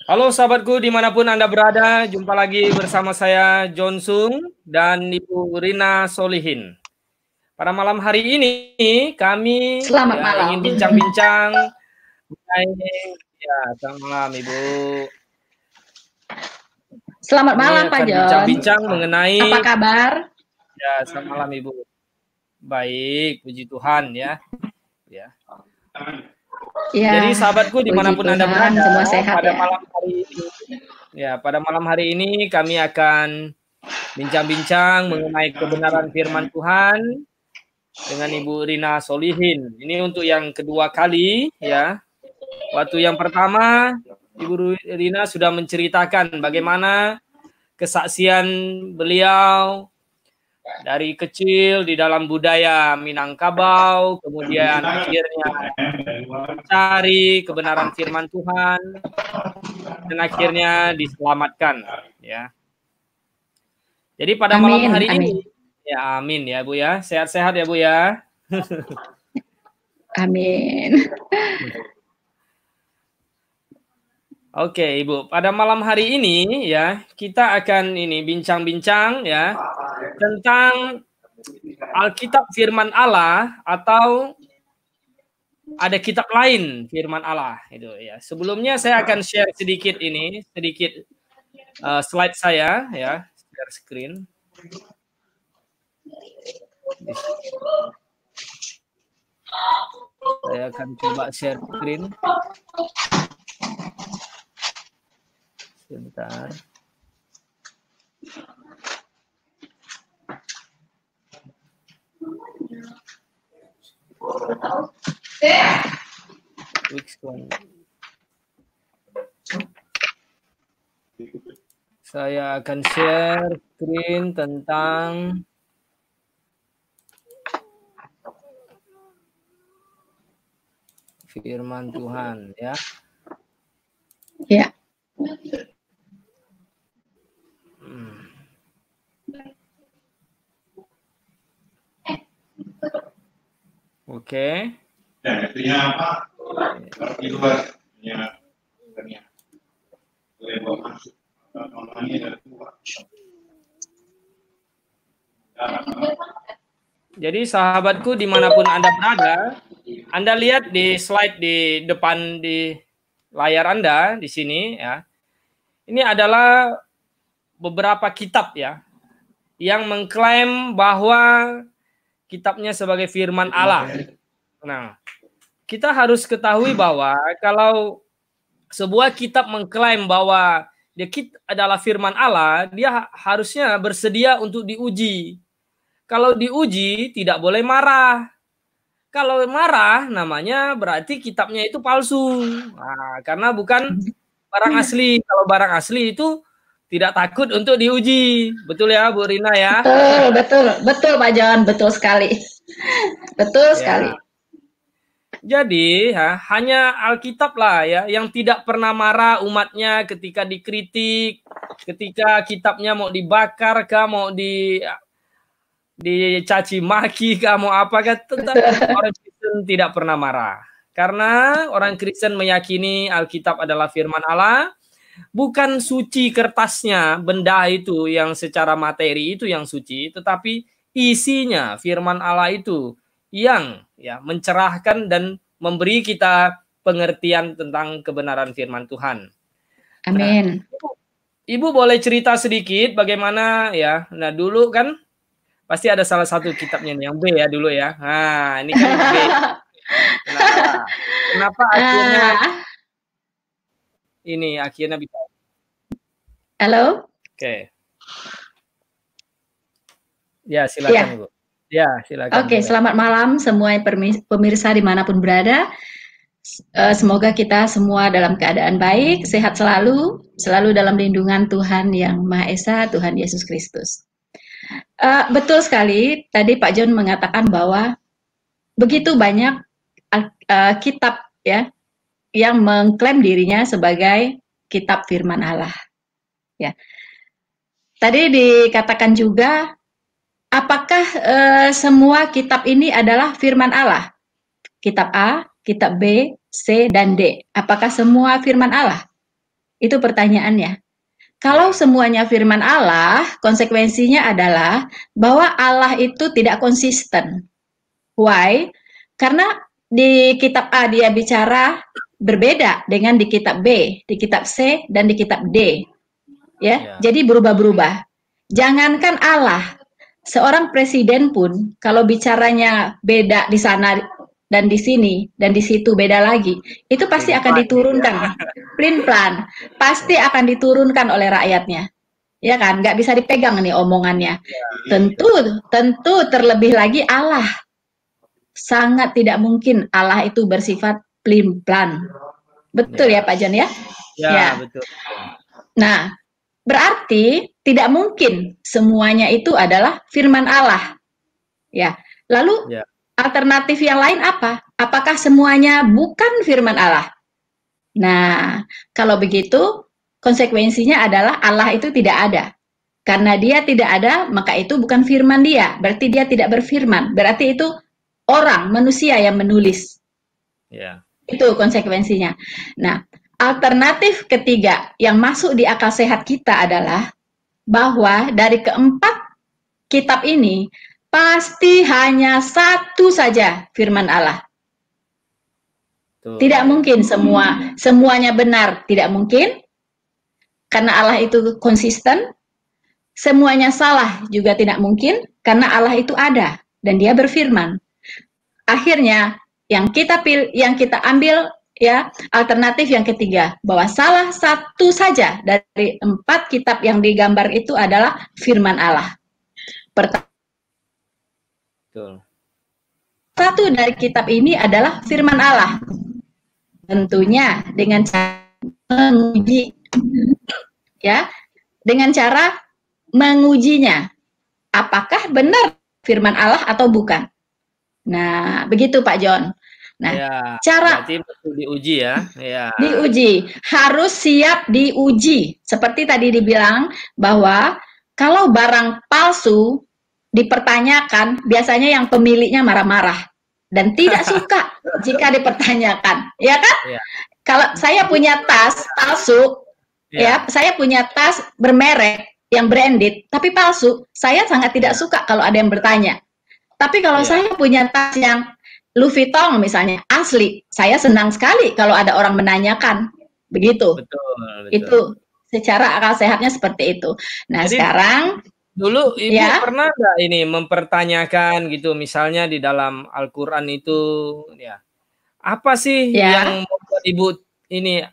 Halo sahabatku dimanapun Anda berada, jumpa lagi bersama saya John Sung dan Ibu Rina Solihin. Pada malam hari ini kami Selamat ingin malam. bincang-bincang mengenai selamat malam Ibu. Selamat Kami malam Pak akan John. bincang-bincang mengenai Apa kabar? selamat malam Ibu. Baik, puji Tuhan ya. Ya. Ya, Jadi sahabatku puji dimanapun Anda Tuhan, berada, semua sehat pada ya. malam hari ini pada malam hari ini kami akan bincang-bincang mengenai kebenaran firman Tuhan dengan Ibu Rina Solihin. Ini untuk yang kedua kali ya. Waktu yang pertama Ibu Rina sudah menceritakan bagaimana kesaksian beliau dari kecil di dalam budaya Minangkabau, kemudian akhirnya mencari kebenaran firman Tuhan dan akhirnya diselamatkan ya. Jadi pada malam Amin, hari amin. ini, ya amin ya Bu ya, sehat-sehat ya Bu ya. Amin. Oke Ibu, pada malam hari ini ya kita akan bincang-bincang ya tentang Alkitab Firman Allah atau ada kitab lain Firman Allah itu ya. Sebelumnya saya akan share sedikit slide saya ya, share screen. Saya akan coba share screen. Sebentar. Saya akan share screen tentang firman Tuhan ya. Ya. Oke. apa? Di luar. Jadi sahabatku dimanapun Anda berada, Anda lihat di slide di depan di layar Anda di sini ya. Ini adalah beberapa kitab ya yang mengklaim bahwa kitabnya sebagai firman Allah. Nah, kita harus ketahui bahwa kalau sebuah kitab mengklaim bahwa dia adalah firman Allah, dia harusnya bersedia untuk diuji. Kalau diuji tidak boleh marah. Kalau marah namanya berarti kitabnya itu palsu. Nah, karena bukan barang asli. Kalau barang asli itu tidak takut untuk diuji. Betul ya Bu Rina ya? Betul Pak John, betul sekali. Betul sekali. Jadi hanya Alkitab lah ya yang tidak pernah marah umatnya ketika dikritik, ketika kitabnya mau dibakar kah, mau dicaci maki kah, mau apa kah, tetap orang Kristen tidak pernah marah. Karena orang Kristen meyakini Alkitab adalah firman Allah, bukan suci kertasnya, benda itu yang secara materi itu yang suci, tetapi isinya firman Allah itu yang mencerahkan dan memberi kita pengertian tentang kebenaran firman Tuhan. Amin. Nah, Ibu boleh cerita sedikit bagaimana ya? Nah, dulu kan pasti ada salah satu kitabnya yang B ya dulu ya. Nah, ini kan B. Kenapa akhirnya akhirnya bisa? Halo? Oke. Ya, silakan ya. Ibu. Ya, silakan. Oke, selamat malam semua pemirsa dimanapun berada. Semoga kita semua dalam keadaan baik, sehat selalu dalam lindungan Tuhan Yang Maha Esa, Tuhan Yesus Kristus. Betul sekali, tadi Pak John mengatakan bahwa begitu banyak kitab ya yang mengklaim dirinya sebagai kitab firman Allah. Ya. Tadi dikatakan juga, apakah semua kitab ini adalah firman Allah? Kitab A, kitab B, C, dan D. Apakah semua firman Allah? Itu pertanyaannya. Kalau semuanya firman Allah, konsekuensinya adalah bahwa Allah itu tidak konsisten. Why? Karena di kitab A dia bicara berbeda dengan di kitab B, di kitab C, dan di kitab D. Ya, jadi berubah-berubah. Jangankan Allah, seorang presiden pun kalau bicaranya beda di sana dan di sini dan di situ beda lagi, itu pasti akan diturunkan. Plan, pasti akan diturunkan oleh rakyatnya. Ya kan, nggak bisa dipegang nih omongannya. Tentu terlebih lagi Allah. Sangat tidak mungkin Allah itu bersifat plan. Betul ya Pak John ya? Ya, betul. Nah, berarti tidak mungkin semuanya itu adalah firman Allah. Ya. Lalu alternatif yang lain apa? Apakah semuanya bukan firman Allah? Nah, kalau begitu konsekuensinya adalah Allah itu tidak ada. Karena dia tidak ada, maka itu bukan firman dia. Berarti dia tidak berfirman. Berarti itu orang, manusia yang menulis. Itu konsekuensinya. Nah, alternatif ketiga yang masuk di akal sehat kita adalah bahwa dari keempat kitab ini pasti hanya satu saja firman Allah. Tidak mungkin semuanya benar, tidak mungkin. Karena Allah itu konsisten. Semuanya salah juga tidak mungkin karena Allah itu ada dan dia berfirman. Akhirnya yang kita ambil ya alternatif yang ketiga, bahwa salah satu saja dari 4 kitab yang digambar itu adalah firman Allah. Satu dari kitab ini adalah firman Allah. Tentunya dengan cara menguji, ya, dengan cara mengujinya. Apakah benar firman Allah atau bukan? Nah, begitu Pak John. Nah, cara diuji ya. Diuji, harus siap diuji. Seperti tadi dibilang bahwa kalau barang palsu dipertanyakan, biasanya yang pemiliknya marah-marah dan tidak suka jika dipertanyakan, ya kan? Kalau saya punya tas palsu, ya, saya punya tas bermerek yang branded tapi palsu, saya sangat tidak suka kalau ada yang bertanya. Tapi kalau saya punya tas yang Louis Vuitton misalnya asli, saya senang sekali kalau ada orang menanyakan. Begitu. Betul. Itu secara akal sehatnya seperti itu. Nah, jadi, sekarang dulu Ibu pernah nggak ini mempertanyakan gitu, misalnya di dalam Al-Qur'an itu ya. Apa sih yang membuat Ibu ini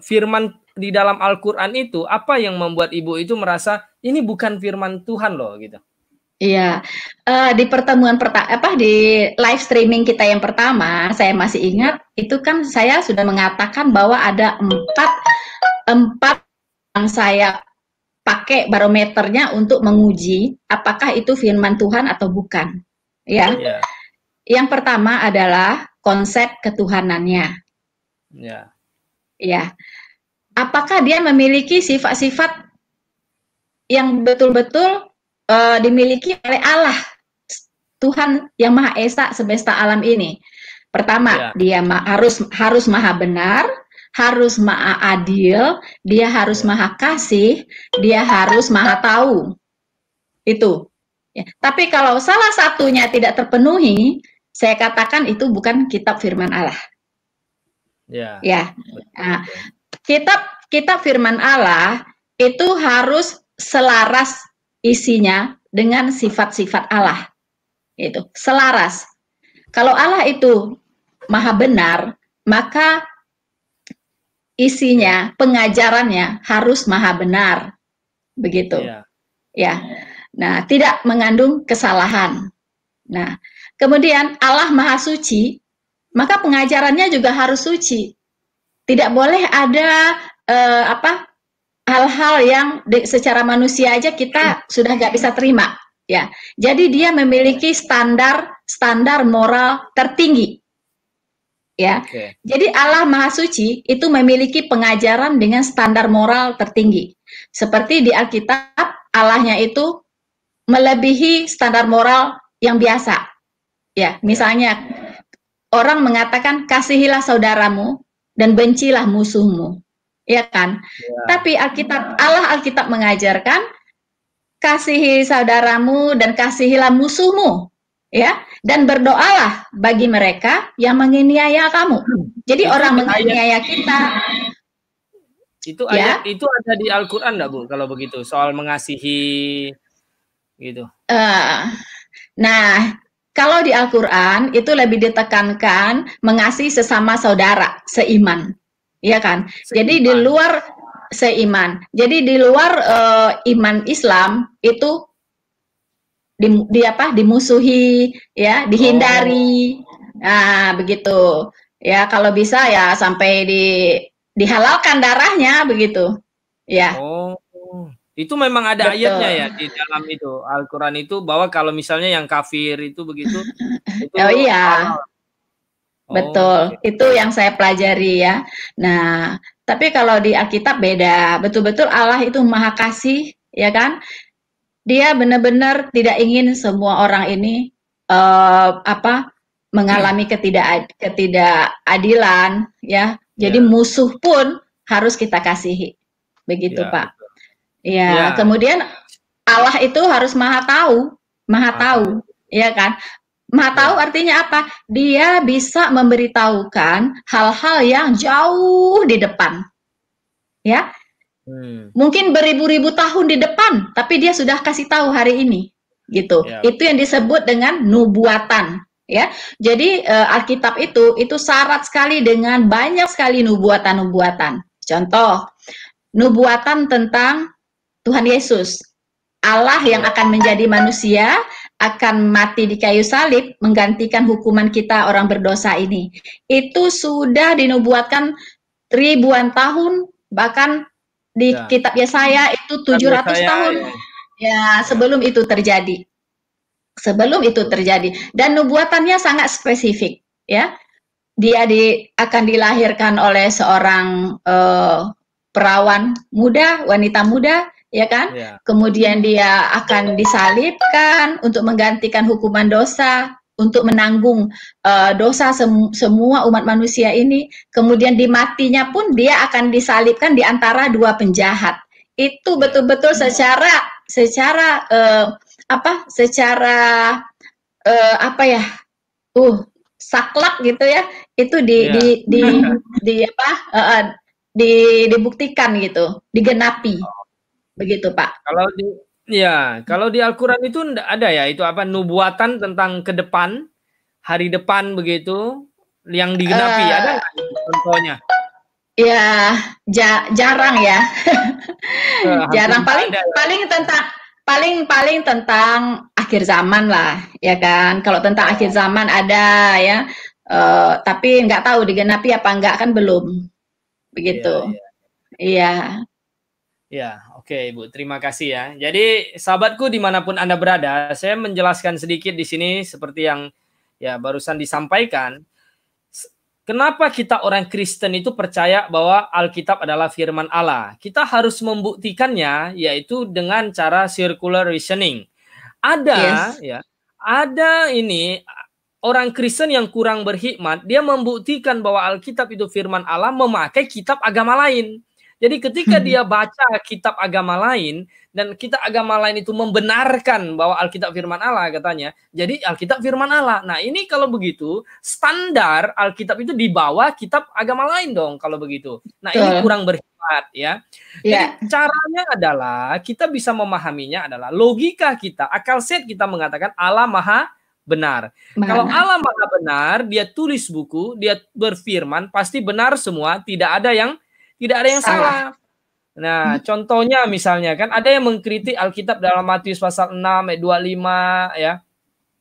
firman di dalam Al-Qur'an itu, apa yang membuat Ibu itu merasa ini bukan firman Tuhan loh gitu? Iya, di pertemuan di live streaming kita yang pertama, saya masih ingat itu kan saya sudah mengatakan bahwa ada empat yang saya pakai barometernya untuk menguji apakah itu firman Tuhan atau bukan. Ya, yang pertama adalah konsep ketuhanannya. Ya, apakah dia memiliki sifat-sifat yang betul-betul dimiliki oleh Allah, Tuhan yang Maha Esa semesta alam ini. Pertama, dia harus maha benar, harus maha adil, dia harus maha kasih, dia harus maha tahu. Itu. Ya. Tapi kalau salah satunya tidak terpenuhi, saya katakan itu bukan kitab firman Allah. Ya. Nah, kitab firman Allah itu harus selaras isinya dengan sifat-sifat Allah. Itu selaras. Kalau Allah itu maha benar, maka isinya, pengajarannya harus maha benar. Begitu. Ya. Nah, tidak mengandung kesalahan. Nah, kemudian Allah maha suci, maka pengajarannya juga harus suci. Tidak boleh ada hal-hal yang secara manusia aja kita sudah nggak bisa terima, ya. Jadi dia memiliki standar moral tertinggi, ya. Jadi Allah Maha Suci itu memiliki pengajaran dengan standar moral tertinggi. Seperti di Alkitab, Allahnya itu melebihi standar moral yang biasa, ya. Misalnya orang mengatakan kasihilah saudaramu, dan bencilah musuhmu. Ya kan? Ya. Tapi Alkitab mengajarkan kasihi saudaramu dan kasihilah musuhmu, ya, dan berdoalah bagi mereka yang menganiaya kamu. Jadi Itu orang di menganiaya kita. Itu Ya. ayat itu ada di Al-Qur'an enggak, Bu, kalau begitu? Soal mengasihi gitu. Nah, kalau di Al-Quran itu lebih ditekankan mengasihi sesama saudara seiman, ya kan? Jadi di luar seiman, jadi di luar iman Islam itu dimusuhi, ya, dihindari, nah begitu, ya, kalau bisa ya sampai dihalalkan darahnya begitu, ya. Oh. Itu memang ada Betul. ayatnya ya di dalam itu Al-Qur'an itu bahwa kalau misalnya yang kafir itu begitu itu Oh iya. halal. Betul, Oke. itu yang saya pelajari ya. Nah, tapi kalau di Alkitab beda, betul-betul Allah itu Maha Kasih, ya kan? Dia benar-benar tidak ingin semua orang ini mengalami ketidakadilan, ya. Jadi Ya. musuh pun harus kita kasihi, begitu Ya, Pak. betul. Ya, Ya. kemudian Allah itu harus Maha tahu, ya kan? Maha tahu artinya apa? Dia bisa memberitahukan hal-hal yang jauh di depan, ya. Mungkin beribu-ribu tahun di depan, tapi dia sudah kasih tahu hari ini, gitu. Ya. Itu yang disebut dengan nubuatan, ya. Jadi Alkitab itu syarat sekali dengan banyak sekali nubuatan-nubuatan. Contoh, nubuatan tentang Tuhan Yesus, Allah yang akan menjadi manusia, akan mati di kayu salib, menggantikan hukuman kita orang berdosa ini. Itu sudah dinubuatkan ribuan tahun, bahkan di kitab Yesaya itu 700 tahun ya sebelum itu terjadi. Sebelum itu terjadi. Dan nubuatannya sangat spesifik, ya. Dia akan dilahirkan oleh seorang perawan muda, wanita muda, ya kan? Ya. Kemudian dia akan disalibkan untuk menggantikan hukuman dosa, untuk menanggung dosa semua umat manusia ini. Kemudian di matinya pun dia akan disalibkan di antara dua penjahat. Itu betul-betul secara saklek gitu ya. Itu dibuktikan gitu, digenapi. Begitu, Pak. Kalau di Al-Qur'an itu ada ya itu apa nubuatan tentang ke depan, hari depan begitu yang digenapi ada nggak contohnya? Ya, jarang ya. Jarang, paling tentang akhir zaman lah, ya kan. Kalau tentang akhir zaman ada ya. Tapi nggak tahu digenapi apa enggak kan belum. Begitu. Iya. Ya, oke Ibu, terima kasih ya. Jadi sahabatku dimanapun Anda berada, saya menjelaskan sedikit di sini seperti yang ya barusan disampaikan. Kenapa kita orang Kristen itu percaya bahwa Alkitab adalah firman Allah? Kita harus membuktikannya yaitu dengan cara circular reasoning. Ada ini orang Kristen yang kurang berhikmat, dia membuktikan bahwa Alkitab itu firman Allah memakai kitab agama lain. Jadi ketika dia baca kitab agama lain dan kitab agama lain itu membenarkan bahwa Alkitab firman Allah katanya, jadi Alkitab firman Allah. Nah ini kalau begitu standar Alkitab itu di bawah kitab agama lain dong kalau begitu. Nah ini kurang berhikmat ya. Jadi caranya adalah kita bisa memahaminya adalah logika kita, akal sehat kita mengatakan Allah Maha benar. Kalau Allah Maha benar, dia tulis buku, dia berfirman pasti benar semua, tidak ada yang salah. Nah, contohnya misalnya kan ada yang mengkritik Alkitab dalam Matius pasal 6 ayat 25 ya.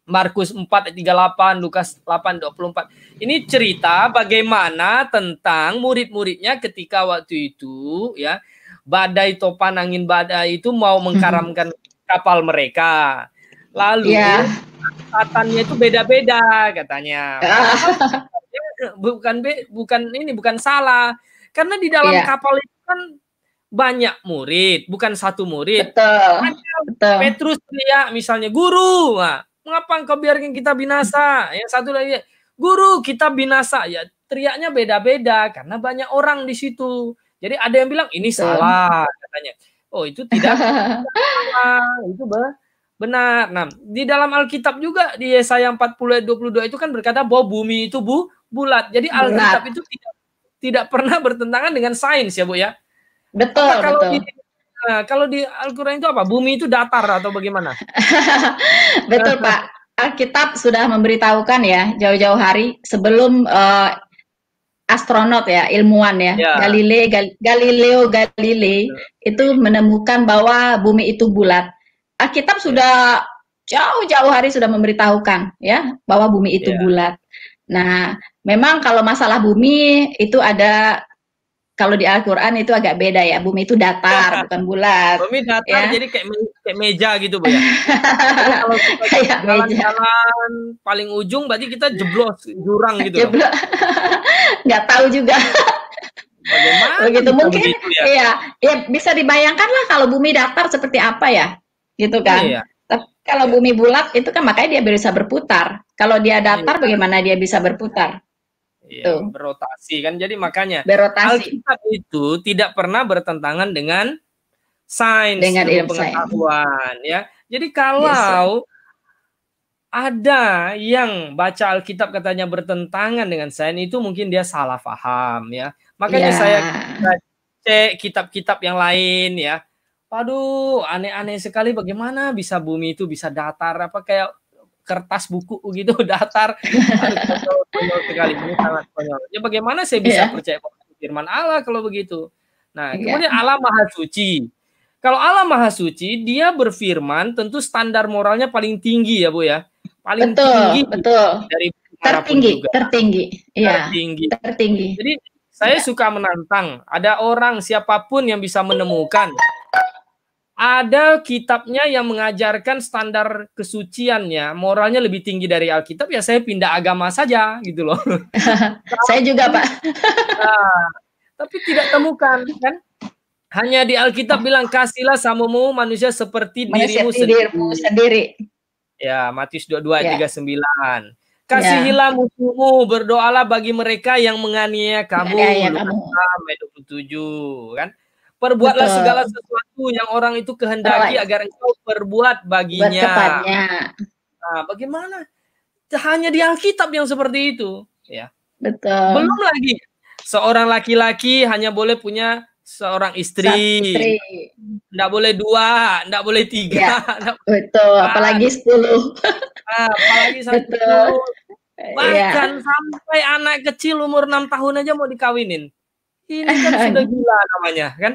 Markus 4 ayat 38, Lukas 8 24. Ini cerita bagaimana tentang murid-muridnya ketika waktu itu ya, badai topan angin badai itu mau mengkaramkan kapal mereka. Lalu kataannya itu beda-beda katanya. Bukan salah. Karena di dalam kapal itu kan banyak murid, bukan satu murid. Betul. Petrus teriak misalnya, guru, mengapa engkau biarkan kita binasa? Yang satu lagi, guru kita binasa, ya teriaknya beda-beda karena banyak orang di situ. Jadi ada yang bilang ini salah katanya. Oh itu tidak salah, itu benar. Nah di dalam Alkitab juga di Yesaya 40 ayat 22 itu kan berkata bahwa bumi itu bulat. Jadi Alkitab itu tidak pernah bertentangan dengan sains ya Bu ya. Betul, betul. Kalau di Al-Quran itu apa? Bumi itu datar atau bagaimana? Betul Pak. Alkitab sudah memberitahukan ya jauh-jauh hari sebelum astronot ya, ilmuwan ya, Galileo Galilei itu menemukan bahwa bumi itu bulat. Alkitab sudah jauh-jauh hari sudah memberitahukan ya bahwa bumi itu bulat. Nah, memang kalau masalah bumi itu ada. Kalau di Al-Quran itu agak beda ya, bumi itu datar, bukan bulat. Bumi datar, ya? Jadi kayak meja gitu Bu ya. Kalau kita jalan paling ujung, berarti kita jeblos jurang gitu. Jeblos. Nggak tahu juga. Bagaimana? Begitu mungkin, ya bisa dibayangkan lah kalau bumi datar seperti apa ya, gitu kan. Iya. Tapi kalau bumi bulat itu kan makanya dia bisa berputar. Kalau dia datar, bagaimana dia bisa berputar? Ya, berotasi kan, jadi makanya Alkitab itu tidak pernah bertentangan dengan sains, dengan ilmu pengetahuan ya. Jadi kalau ada yang baca Alkitab katanya bertentangan dengan sains, itu mungkin dia salah paham ya. Makanya saya cek kitab-kitab yang lain ya. Waduh, aneh-aneh sekali bagaimana bisa bumi itu bisa datar, apa kayak kertas buku gitu datar. Konyol sekali, ini sangat konyol. Ya bagaimana saya bisa percaya firman Allah kalau begitu? Nah, kemudian Allah Maha Suci. Kalau Allah Maha Suci, dia berfirman tentu standar moralnya paling tinggi ya Bu ya. Paling tinggi dari tertinggi. Iya. Tertinggi. Jadi saya suka menantang, ada orang siapapun yang bisa menemukan ada kitabnya yang mengajarkan standar kesuciannya, moralnya lebih tinggi dari Alkitab, ya saya pindah agama saja, gitu loh. Saya juga, Pak. Nah, tapi tidak temukan, kan? Hanya di Alkitab bilang, kasihlah samamu manusia seperti dirimu sendiri. Ya, Matius 22 ayat 39. Kasihilah musuhmu, berdoalah bagi mereka yang menganiaya kamu. Ayat 27, kan? Perbuatlah segala sesuatu yang orang itu kehendaki agar engkau perbuat baginya. Nah, bagaimana? Hanya di Alkitab yang seperti itu, ya. Betul. Belum lagi seorang laki-laki hanya boleh punya seorang istri. Enggak boleh 2, enggak boleh 3. Ya, betul, apalagi 10. Apalagi 10. Bahkan sampai anak kecil umur 6 tahun aja mau dikawinin. Ini kan sudah gila namanya, kan?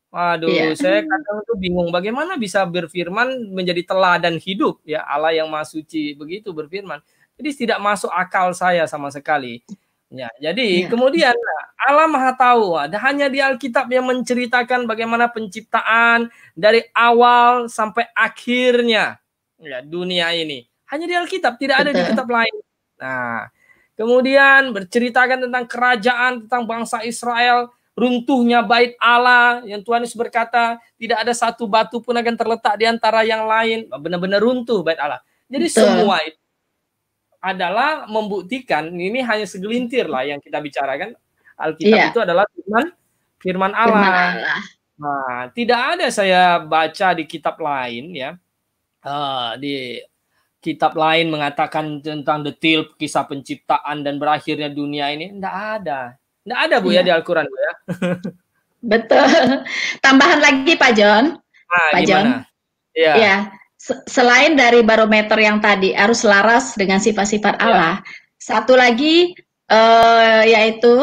Waduh, saya kadang tuh bingung bagaimana bisa berfirman menjadi teladan hidup ya, Allah yang Maha Suci begitu berfirman. Jadi tidak masuk akal saya sama sekali. Ya, jadi kemudian Allah Maha tahu, ada hanya di Alkitab yang menceritakan bagaimana penciptaan dari awal sampai akhirnya ya dunia ini. Hanya di Alkitab, tidak ada di kitab lain. Nah, kemudian berceritakan tentang kerajaan, tentang bangsa Israel, runtuhnya bait Allah yang Tuhan Yesus berkata tidak ada satu batu pun akan terletak di antara yang lain, benar-benar runtuh bait Allah. Jadi semua itu adalah membuktikan, ini hanya segelintir lah yang kita bicarakan. Alkitab itu adalah firman Allah. Nah, tidak ada saya baca di kitab lain ya. Di kitab lain mengatakan tentang detail kisah penciptaan dan berakhirnya dunia ini, tidak ada. Nggak ada Bu ya di Al-Quran Bu ya. Betul. Tambahan lagi Pak John. Pak John. Ya. Selain dari barometer yang tadi harus selaras dengan sifat-sifat Allah, satu lagi yaitu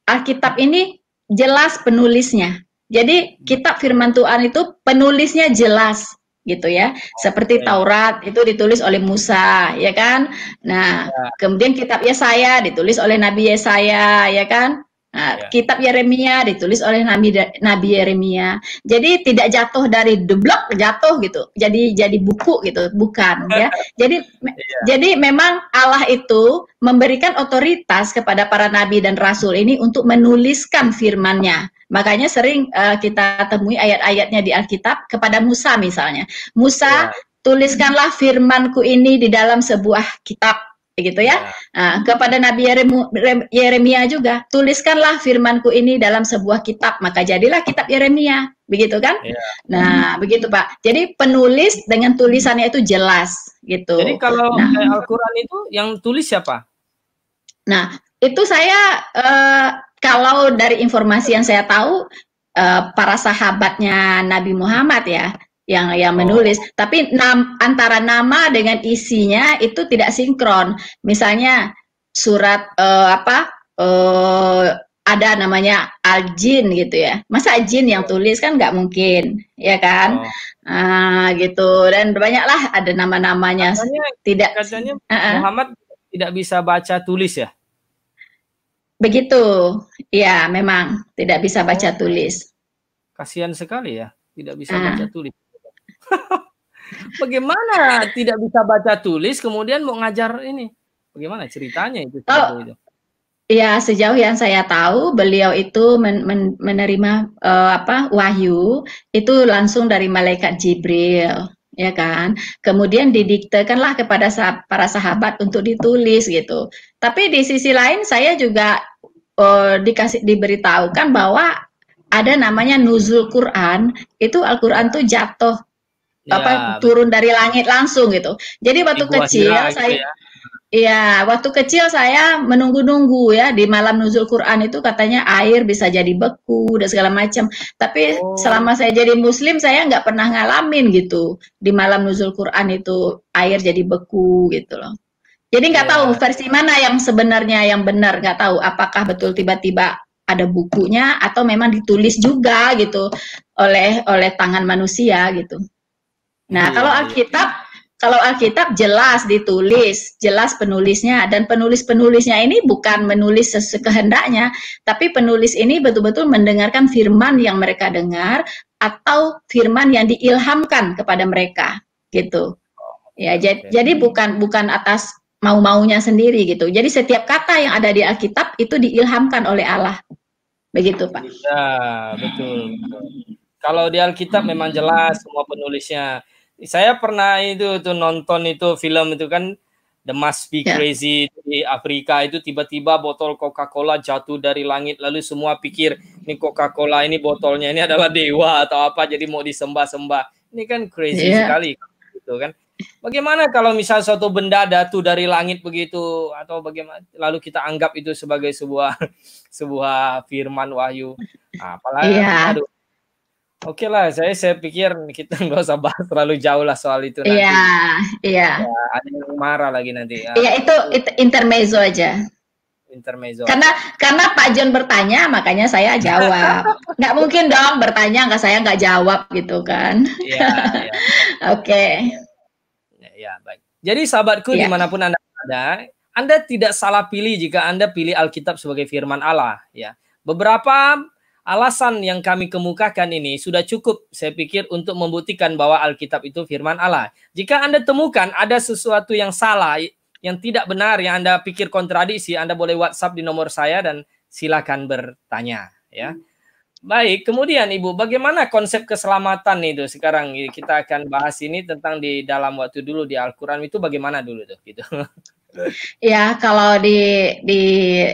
Alkitab ini jelas penulisnya. Jadi kitab Firman Tuhan itu penulisnya jelas gitu ya. Seperti Taurat itu ditulis oleh Musa, ya kan? Nah, kemudian kitab Yesaya ditulis oleh Nabi Yesaya, ya kan? Nah, kitab Yeremia ditulis oleh Nabi Yeremia. Jadi tidak jatuh dari deblok jatuh gitu. Jadi buku gitu, bukan ya. Jadi memang Allah itu memberikan otoritas kepada para nabi dan rasul ini untuk menuliskan firman-Nya. Makanya sering kita temui ayat-ayatnya di Alkitab kepada Musa misalnya. Musa, tuliskanlah firmanku ini di dalam sebuah kitab, begitu ya. Nah, kepada Nabi Yeremia juga, tuliskanlah firmanku ini dalam sebuah kitab, maka jadilah kitab Yeremia, begitu kan? Nah, begitu Pak. Jadi penulis dengan tulisannya itu jelas, gitu. Jadi kalau Al-Quran itu yang tulis siapa? Nah, itu saya kalau dari informasi yang saya tahu, para sahabatnya Nabi Muhammad ya, yang menulis, tapi antara nama dengan isinya itu tidak sinkron. Misalnya surat ada namanya Al-Jin gitu ya, masa Jin yang tulis kan nggak mungkin, ya kan? Gitu, dan banyaklah ada nama-namanya. Katanya Muhammad tidak bisa baca tulis ya? Begitu, ya memang tidak bisa baca tulis. Kasihan sekali ya, tidak bisa baca tulis. Bagaimana tidak bisa baca tulis kemudian mau ngajar ini? Bagaimana ceritanya itu? Ya, sejauh yang saya tahu beliau itu menerima wahyu itu langsung dari malaikat Jibril, ya kan? Kemudian didiktekanlah kepada para sahabat untuk ditulis gitu. Tapi di sisi lain saya juga diberitahukan bahwa ada namanya nuzul Quran, itu Al-Quran tuh jatuh turun dari langit langsung gitu. Jadi waktu kecil saya waktu kecil saya menunggu-nunggu ya di malam nuzul Quran itu katanya air bisa jadi beku dan segala macam. Tapi selama saya jadi muslim saya nggak pernah ngalamin gitu di malam nuzul Quran itu air jadi beku gitu loh. Jadi nggak tahu versi mana yang sebenarnya yang benar, nggak tahu apakah betul tiba-tiba ada bukunya atau memang ditulis juga gitu oleh tangan manusia gitu. Nah, kalau Alkitab jelas ditulis, jelas penulisnya, dan penulisnya ini bukan menulis sekehendaknya, tapi penulis ini betul-betul mendengarkan firman yang mereka dengar atau firman yang diilhamkan kepada mereka gitu. Ya, jadi bukan atas mau-maunya sendiri gitu. Jadi setiap kata yang ada di Alkitab itu diilhamkan oleh Allah. Begitu, Pak. Ya, betul. Kalau di Alkitab memang jelas semua penulisnya. Saya pernah nonton itu film itu kan The Must Be Crazy di Afrika itu tiba-tiba botol Coca-Cola jatuh dari langit lalu semua pikir ini Coca-Cola ini botolnya ini adalah dewa atau apa jadi mau disembah-sembah. Ini kan crazy sekali gitu kan. Bagaimana kalau misal suatu benda jatuh dari langit begitu atau bagaimana lalu kita anggap itu sebagai sebuah firman wahyu. Apalagi Oke lah, saya pikir kita nggak usah bahas terlalu jauh lah soal itu nanti. Iya. Ya, ada yang marah lagi nanti. Iya, itu intermezzo aja. Intermezzo. Karena Pak John bertanya, makanya saya jawab. Nggak mungkin dong bertanya saya nggak jawab gitu kan. Iya. Oke. Ya, baik. Jadi sahabatku dimanapun Anda ada, Anda tidak salah pilih jika Anda pilih Alkitab sebagai firman Allah. Ya, beberapa alasan yang kami kemukakan ini sudah cukup saya pikir untuk membuktikan bahwa Alkitab itu firman Allah. Jika Anda temukan ada sesuatu yang salah, yang tidak benar, yang Anda pikir kontradiksi, Anda boleh WhatsApp di nomor saya dan silakan bertanya. Ya. Baik, kemudian Ibu, bagaimana konsep keselamatan itu? Sekarang kita akan bahas ini tentang di dalam waktu dulu di Al-Quran itu bagaimana dulu tuh gitu. Ya, kalau di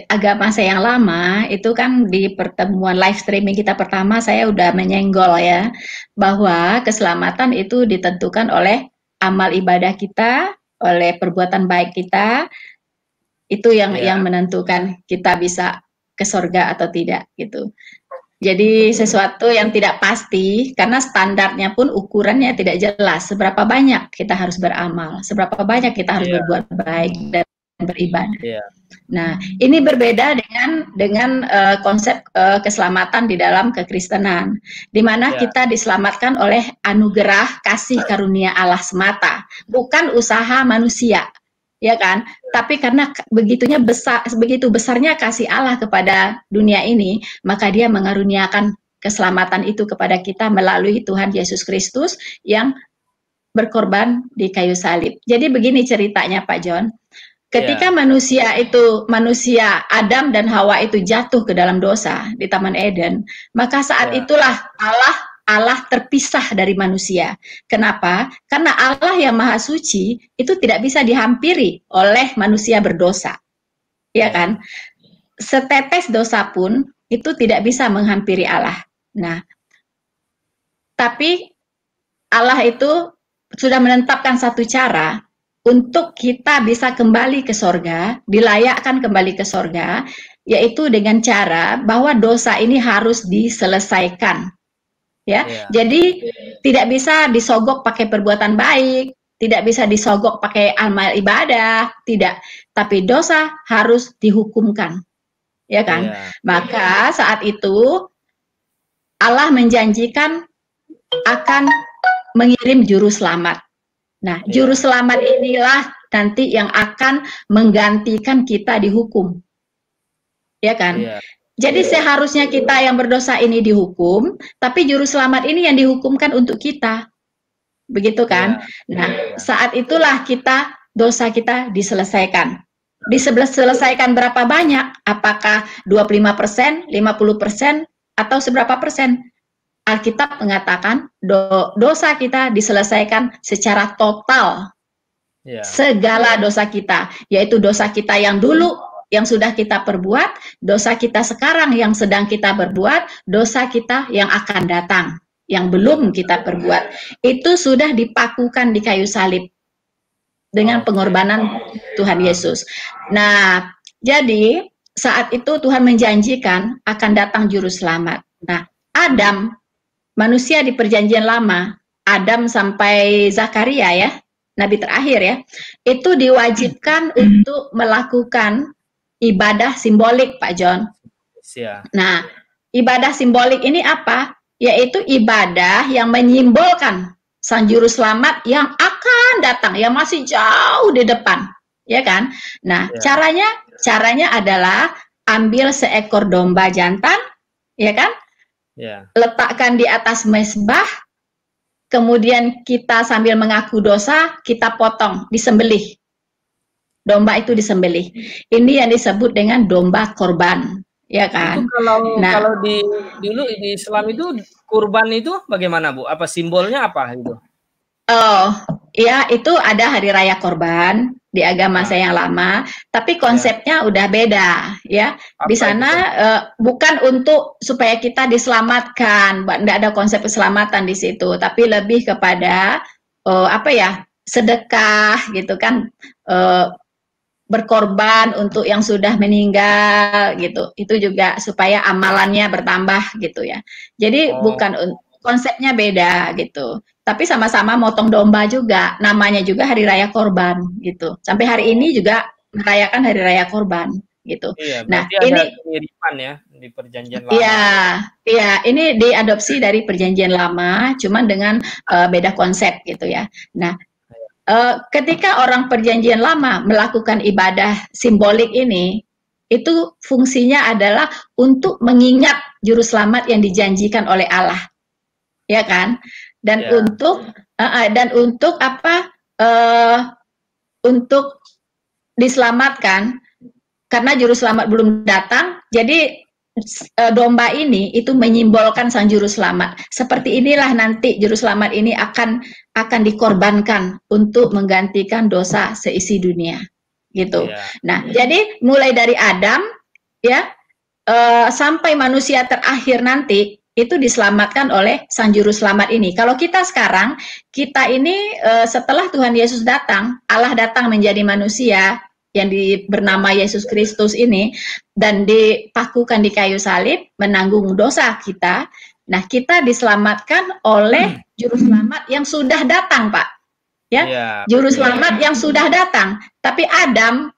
agama saya yang lama itu kan di pertemuan live streaming kita pertama saya udah menyenggol ya bahwa keselamatan itu ditentukan oleh amal ibadah kita, oleh perbuatan baik kita, itu yang menentukan kita bisa ke surga atau tidak gitu. Jadi sesuatu yang tidak pasti karena standarnya pun ukurannya tidak jelas. Seberapa banyak kita harus beramal, seberapa banyak kita harus berbuat baik dan beribadah. Nah, ini berbeda dengan konsep keselamatan di dalam kekristenan, di mana kita diselamatkan oleh anugerah kasih karunia Allah semata, bukan usaha manusia. Ya kan? Tapi karena begitu besarnya kasih Allah kepada dunia ini, maka Dia mengaruniakan keselamatan itu kepada kita melalui Tuhan Yesus Kristus yang berkorban di kayu salib. Jadi begini ceritanya Pak John. Ketika manusia Adam dan Hawa itu jatuh ke dalam dosa di Taman Eden, maka saat itulah Allah Allah terpisah dari manusia. Kenapa? Karena Allah yang Maha Suci itu tidak bisa dihampiri oleh manusia berdosa. Ya kan? Setetes dosa pun itu tidak bisa menghampiri Allah. Nah, tapi Allah itu sudah menetapkan satu cara untuk kita bisa kembali ke sorga, dilayakkan kembali ke sorga, yaitu dengan cara bahwa dosa ini harus diselesaikan. Ya, jadi tidak bisa disogok pakai perbuatan baik, tidak bisa disogok pakai amal ibadah, tidak. Tapi dosa harus dihukumkan, ya kan? Maka saat itu Allah menjanjikan akan mengirim juru selamat. Nah, juru selamat inilah nanti yang akan menggantikan kita dihukum, ya kan? Jadi seharusnya kita yang berdosa ini dihukum, tapi juru selamat ini yang dihukumkan untuk kita. Begitu kan? Nah, saat itulah dosa kita diselesaikan. Diselesaikan berapa banyak? Apakah 25%, 50%, atau seberapa persen? Alkitab mengatakan dosa kita diselesaikan secara total. Segala dosa kita, yaitu dosa kita yang dulu yang sudah kita perbuat, dosa kita sekarang yang sedang kita berbuat, dosa kita yang akan datang, yang belum kita perbuat, itu sudah dipakukan di kayu salib dengan pengorbanan Tuhan Yesus. Nah, jadi saat itu Tuhan menjanjikan akan datang juru selamat. Nah, Adam, manusia di perjanjian lama, Adam sampai Zakaria ya, nabi terakhir ya, itu diwajibkan untuk melakukan ibadah simbolik, Pak John. Nah, ibadah simbolik ini apa? Yaitu ibadah yang menyimbolkan sang juru selamat yang akan datang, yang masih jauh di depan, ya kan? Nah, caranya adalah ambil seekor domba jantan, ya kan? Letakkan di atas mezbah, kemudian kita sambil mengaku dosa, kita potong, disembelih. Domba itu disembelih. Ini yang disebut dengan domba korban, ya kan? Itu kalau dulu di Islam itu kurban itu bagaimana, Bu? Apa simbolnya apa itu? Oh, ya itu ada hari raya korban di agama saya yang lama, tapi konsepnya udah beda, ya. Di sana bukan untuk supaya kita diselamatkan, tidak ada konsep keselamatan di situ, tapi lebih kepada sedekah gitu kan. Berkorban untuk yang sudah meninggal gitu, itu juga supaya amalannya bertambah gitu ya. Jadi bukan, konsepnya beda gitu, tapi sama-sama motong domba juga, namanya juga hari raya korban gitu. Sampai hari ini juga merayakan hari raya korban gitu. Nah, ini kemiripan ya di perjanjian lama. Iya, ini diadopsi dari perjanjian lama, cuman dengan beda konsep gitu ya. Nah, ketika orang perjanjian lama melakukan ibadah simbolik ini, itu fungsinya adalah untuk mengingat juru selamat yang dijanjikan oleh Allah, ya kan? Dan untuk untuk diselamatkan karena juru selamat belum datang, jadi domba ini itu menyimbolkan sang juru selamat. Seperti inilah nanti juru selamat ini akan dikorbankan untuk menggantikan dosa seisi dunia, gitu. Nah, jadi mulai dari Adam ya sampai manusia terakhir nanti itu diselamatkan oleh sang juru selamat ini. Kalau kita sekarang, kita ini setelah Tuhan Yesus datang, Allah datang menjadi manusia yang bernama Yesus Kristus ini, dan dipakukan di kayu salib, menanggung dosa kita. Nah, kita diselamatkan oleh juru selamat yang sudah datang, Pak. Ya, juru selamat yang sudah datang. Tapi Adam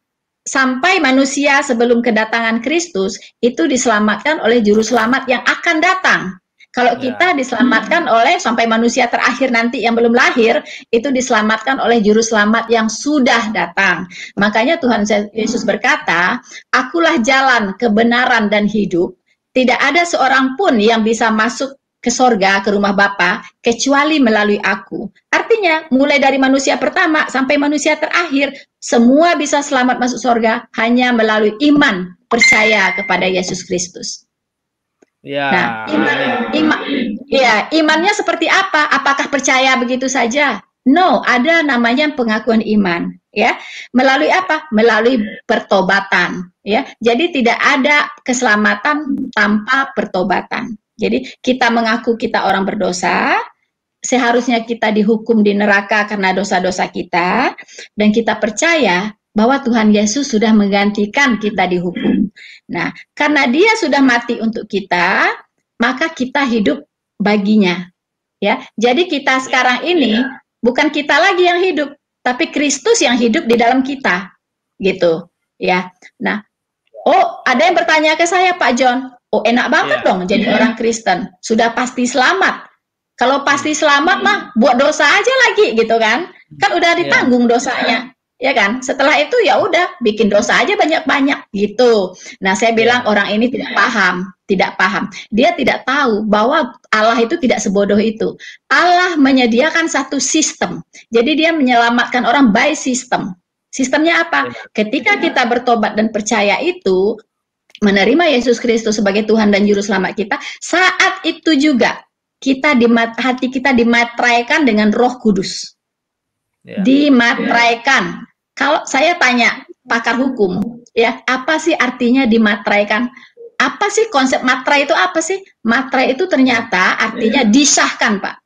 sampai manusia sebelum kedatangan Kristus itu diselamatkan oleh juru selamat yang akan datang. Kalau kita diselamatkan oleh sampai manusia terakhir nanti yang belum lahir, itu diselamatkan oleh juru selamat yang sudah datang. Makanya Tuhan Yesus berkata, "Akulah jalan, kebenaran, dan hidup. Tidak ada seorang pun yang bisa masuk ke sorga, ke rumah Bapa, kecuali melalui aku." Artinya, mulai dari manusia pertama sampai manusia terakhir, semua bisa selamat masuk sorga hanya melalui iman, percaya kepada Yesus Kristus. Ya. Nah, imannya seperti apa? Apakah percaya begitu saja? No, ada namanya pengakuan iman, ya. Melalui apa? Melalui pertobatan, ya. Jadi tidak ada keselamatan tanpa pertobatan. Jadi kita mengaku kita orang berdosa, seharusnya kita dihukum di neraka karena dosa-dosa kita, dan kita percaya bahwa Tuhan Yesus sudah menggantikan kita dihukum. Nah, karena Dia sudah mati untuk kita, maka kita hidup baginya. Ya, jadi kita sekarang ini bukan kita lagi yang hidup, tapi Kristus yang hidup di dalam kita, gitu. Ya, nah, ada yang bertanya ke saya, Pak John. Oh, enak banget dong jadi orang Kristen, sudah pasti selamat. Kalau pasti selamat mah buat dosa aja lagi gitu kan udah ditanggung dosanya, ya kan. Setelah itu ya udah bikin dosa aja banyak-banyak gitu. Nah, saya bilang orang ini tidak paham. Dia tidak tahu bahwa Allah itu tidak sebodoh itu. Allah menyediakan satu sistem. Jadi dia menyelamatkan orang by system. Sistemnya apa? Ketika kita bertobat dan percaya itu, menerima Yesus Kristus sebagai Tuhan dan Juru Selamat kita, saat itu juga hati kita dimateraikan dengan Roh Kudus. Dimateraikan. Kalau saya tanya pakar hukum, ya, apa sih artinya dimateraikan? Apa sih konsep materai itu apa sih? Materai itu ternyata artinya disahkan, Pak.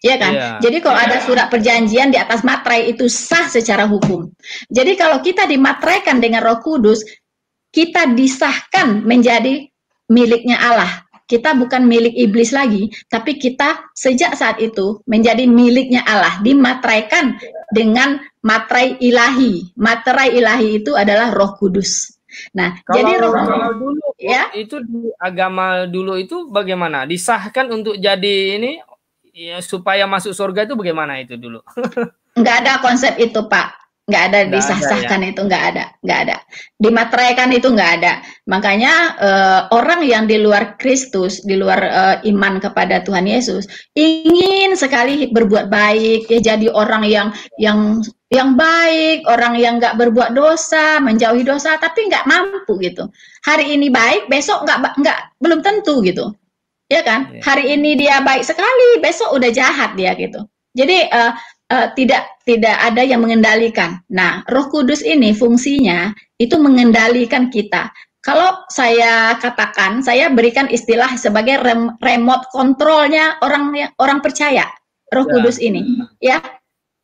Ya kan? Jadi kalau ada surat perjanjian di atas materai itu sah secara hukum. Jadi kalau kita dimateraikan dengan Roh Kudus, kita disahkan menjadi miliknya Allah. Kita bukan milik iblis lagi, tapi kita sejak saat itu menjadi miliknya Allah, dimateraikan dengan materai ilahi. Materai ilahi itu adalah Roh Kudus. Nah, jadi kalau dulu ya itu di agama dulu itu bagaimana? Disahkan untuk jadi ini ya, supaya masuk surga itu bagaimana itu dulu? Enggak ada konsep itu, Pak. Nggak ada disah-sahkan ya? Itu nggak ada. Dimateraikan itu nggak ada. Makanya orang yang di luar Kristus, di luar iman kepada Tuhan Yesus, ingin sekali berbuat baik, ya jadi orang yang baik, orang yang nggak berbuat dosa, menjauhi dosa, tapi nggak mampu gitu. Hari ini baik, besok belum tentu gitu, ya kan? Hari ini dia baik sekali, besok udah jahat dia gitu. Jadi tidak ada yang mengendalikan. Nah, Roh Kudus ini fungsinya itu mengendalikan kita. Kalau saya katakan, saya berikan istilah sebagai remote kontrolnya orang percaya. Roh Kudus ini, ya.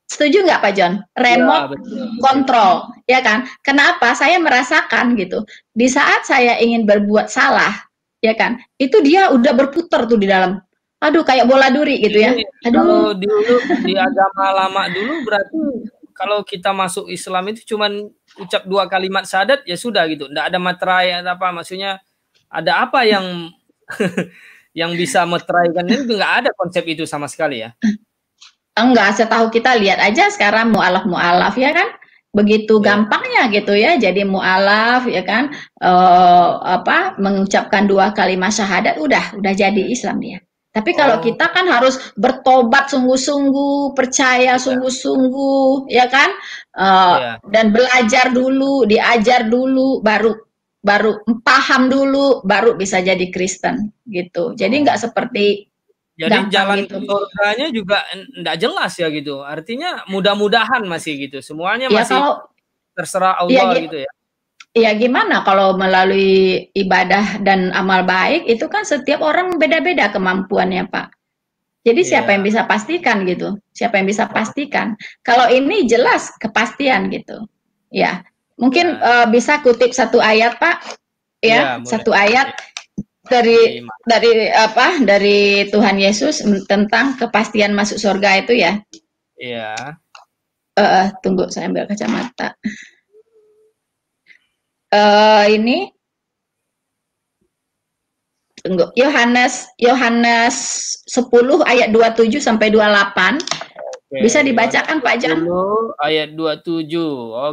Setuju nggak, Pak John? Remote control, ya kan? Kenapa? Saya merasakan gitu. Di saat saya ingin berbuat salah, ya kan? Itu dia udah berputar tuh di dalam. Aduh, kayak bola duri gitu ya. Aduh. Kalau dulu di agama lama dulu berarti kalau kita masuk Islam itu cuman ucap 2 kalimat syahadat ya sudah gitu. Enggak ada materai apa, maksudnya ada apa yang yang bisa meteraikan itu, enggak ada konsep itu sama sekali ya. Enggak, setahu kita lihat aja sekarang mu'alaf ya kan. Begitu gampangnya gitu ya, jadi mu'alaf ya kan, mengucapkan 2 kalimat syahadat udah jadi Islam dia. Tapi kalau kita kan harus bertobat sungguh-sungguh, percaya sungguh-sungguh, ya kan, dan belajar dulu, diajar dulu, baru paham dulu, baru bisa jadi Kristen gitu. Jadi nggak seperti jadi jalan ke surganya juga nggak jelas ya gitu. Artinya mudah-mudahan masih gitu. Semuanya masih terserah Allah gitu ya. Ya gimana kalau melalui ibadah dan amal baik itu kan setiap orang beda-beda kemampuannya, Pak. Jadi siapa yang bisa pastikan gitu? Siapa yang bisa pastikan? Kalau ini jelas kepastian gitu. Ya, mungkin bisa kutip satu ayat, Pak. Ya, satu ayat dari Tuhan Yesus tentang kepastian masuk surga itu ya. Iya. Tunggu saya ambil kacamata. Ini tunggu, Yohanes 10 ayat 27 sampai 28. Bisa dibacakan Pak Jan? 10 ayat 27.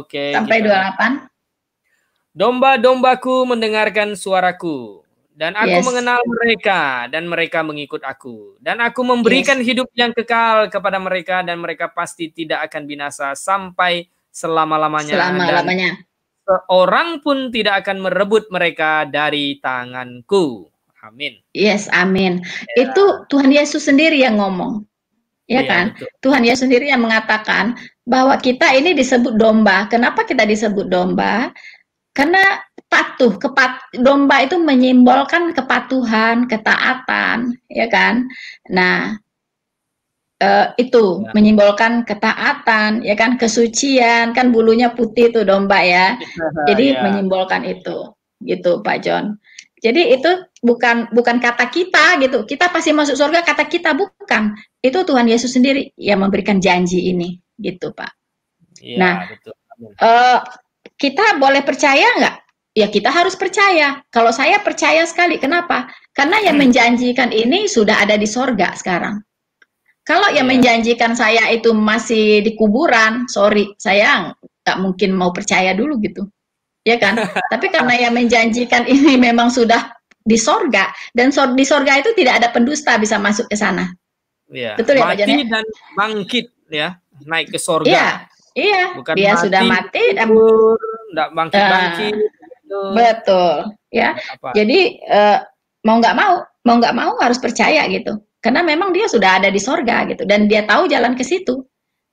Oke. Sampai 28. Domba-dombaku mendengarkan suaraku, dan aku mengenal mereka, dan mereka mengikut aku. Dan aku memberikan hidup yang kekal kepada mereka, dan mereka pasti tidak akan binasa sampai selama-lamanya. Selama-lamanya. Seorang pun tidak akan merebut mereka dari tanganku. Amin. Yes, amin. Ya. Itu Tuhan Yesus sendiri yang ngomong. Ya Iya, kan? betul. Tuhan Yesus sendiri yang mengatakan bahwa kita ini disebut domba. Kenapa kita disebut domba? Karena patuh, domba itu menyimbolkan kepatuhan, ketaatan, ya kan? Nah, itu Ya. menyimbolkan ketaatan, ya kan, kesucian, kan bulunya putih tuh domba ya. Jadi Ya. menyimbolkan itu, gitu Pak John. Jadi itu bukan kata kita gitu. Kita pasti masuk surga kata kita, bukan. Itu Tuhan Yesus sendiri yang memberikan janji ini, gitu Pak. Ya, Nah, betul. kita boleh percaya nggak? Ya kita harus percaya. Kalau saya percaya sekali, kenapa? Karena yang menjanjikan ini sudah ada di sorga sekarang. Kalau yang menjanjikan saya itu masih di kuburan, sorry, saya nggak mungkin mau percaya dulu gitu, ya kan? Tapi karena yang menjanjikan ini memang sudah di sorga, dan di sorga itu tidak ada pendusta bisa masuk ke sana. Ya. Betul ya Pak Jan? Mati dan bangkit ya, naik ke sorga. Iya, iya. Bukan Dia mati, sudah mati dan nggak bangkit-bangkit. Betul, ya. Apa? Jadi mau nggak mau harus percaya gitu. Karena memang dia sudah ada di sorga gitu, dan dia tahu jalan ke situ,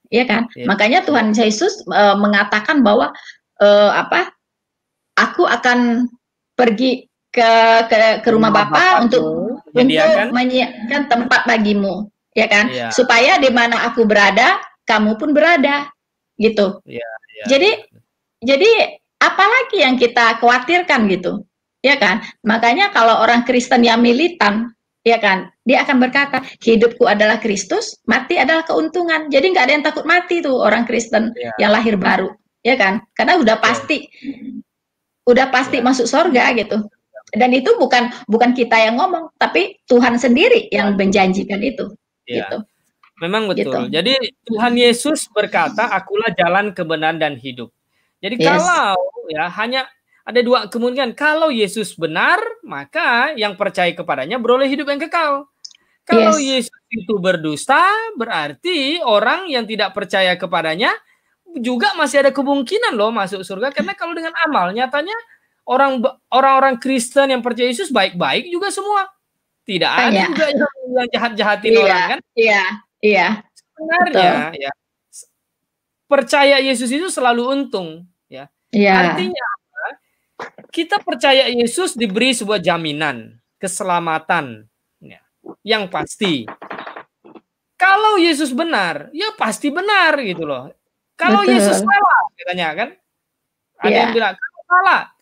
ya kan? Ya. Makanya Tuhan Yesus mengatakan bahwa aku akan pergi ke rumah Bapa untuk menyiapkan tempat bagimu, ya kan? Ya. Supaya di mana aku berada, kamu pun berada, gitu. Ya, ya, jadi apalagi yang kita khawatirkan gitu, ya kan? Makanya kalau orang Kristen yang militan, ya kan, dia akan berkata, hidupku adalah Kristus, mati adalah keuntungan. Jadi nggak ada yang takut mati tuh orang Kristen yang lahir baru, ya kan? Karena udah pasti masuk surga gitu. Dan itu bukan kita yang ngomong, tapi Tuhan sendiri yang menjanjikan itu. Gitu. Memang betul. Gitu. Jadi Tuhan Yesus berkata, akulah jalan, kebenaran, dan hidup. Jadi kalau ya hanya ada dua kemungkinan. Kalau Yesus benar, maka yang percaya kepadanya beroleh hidup yang kekal. Kalau Yesus itu berdusta, berarti orang yang tidak percaya kepadanya juga masih ada kemungkinan loh masuk surga. Karena kalau dengan amal, nyatanya orang-orang Kristen yang percaya Yesus baik-baik juga semua. Tidak ada juga yang jahat-jahatin orang kan? Iya. Sebenarnya ya percaya Yesus itu selalu untung ya. Artinya apa? Kita percaya Yesus diberi sebuah jaminan keselamatan ya, yang pasti. Kalau Yesus benar, ya pasti benar gitu loh. Kalau Yesus salah katanya kan? Ada yang bilang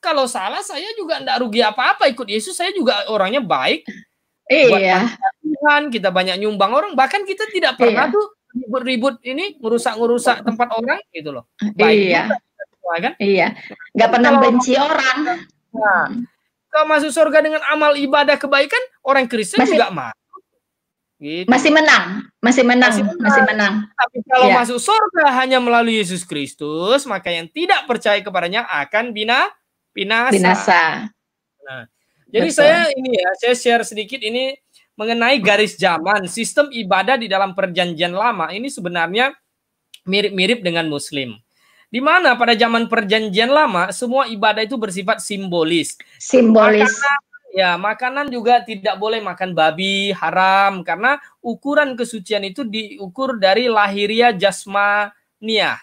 kalau salah saya juga enggak rugi apa-apa ikut Yesus, saya juga orangnya baik. Buat Tuhan, kita banyak nyumbang orang, bahkan kita tidak pernah tuh ribut-ribut ini ngerusak tempat orang gitu loh. Baik juga, kan? Iya. Nggak pernah benci orang. Nah, kalau masuk surga dengan amal ibadah kebaikan, orang Kristen juga masuk. Gitu. Masih menang. Tapi kalau masuk surga hanya melalui Yesus Kristus, maka yang tidak percaya kepadanya akan binasa. Nah, jadi saya share sedikit ini mengenai garis zaman, sistem ibadah di dalam perjanjian lama ini sebenarnya mirip-mirip dengan Muslim. Di mana pada zaman perjanjian lama semua ibadah itu bersifat simbolis. Makanan juga tidak boleh makan babi, haram, karena ukuran kesucian itu diukur dari lahiriah jasmaniah.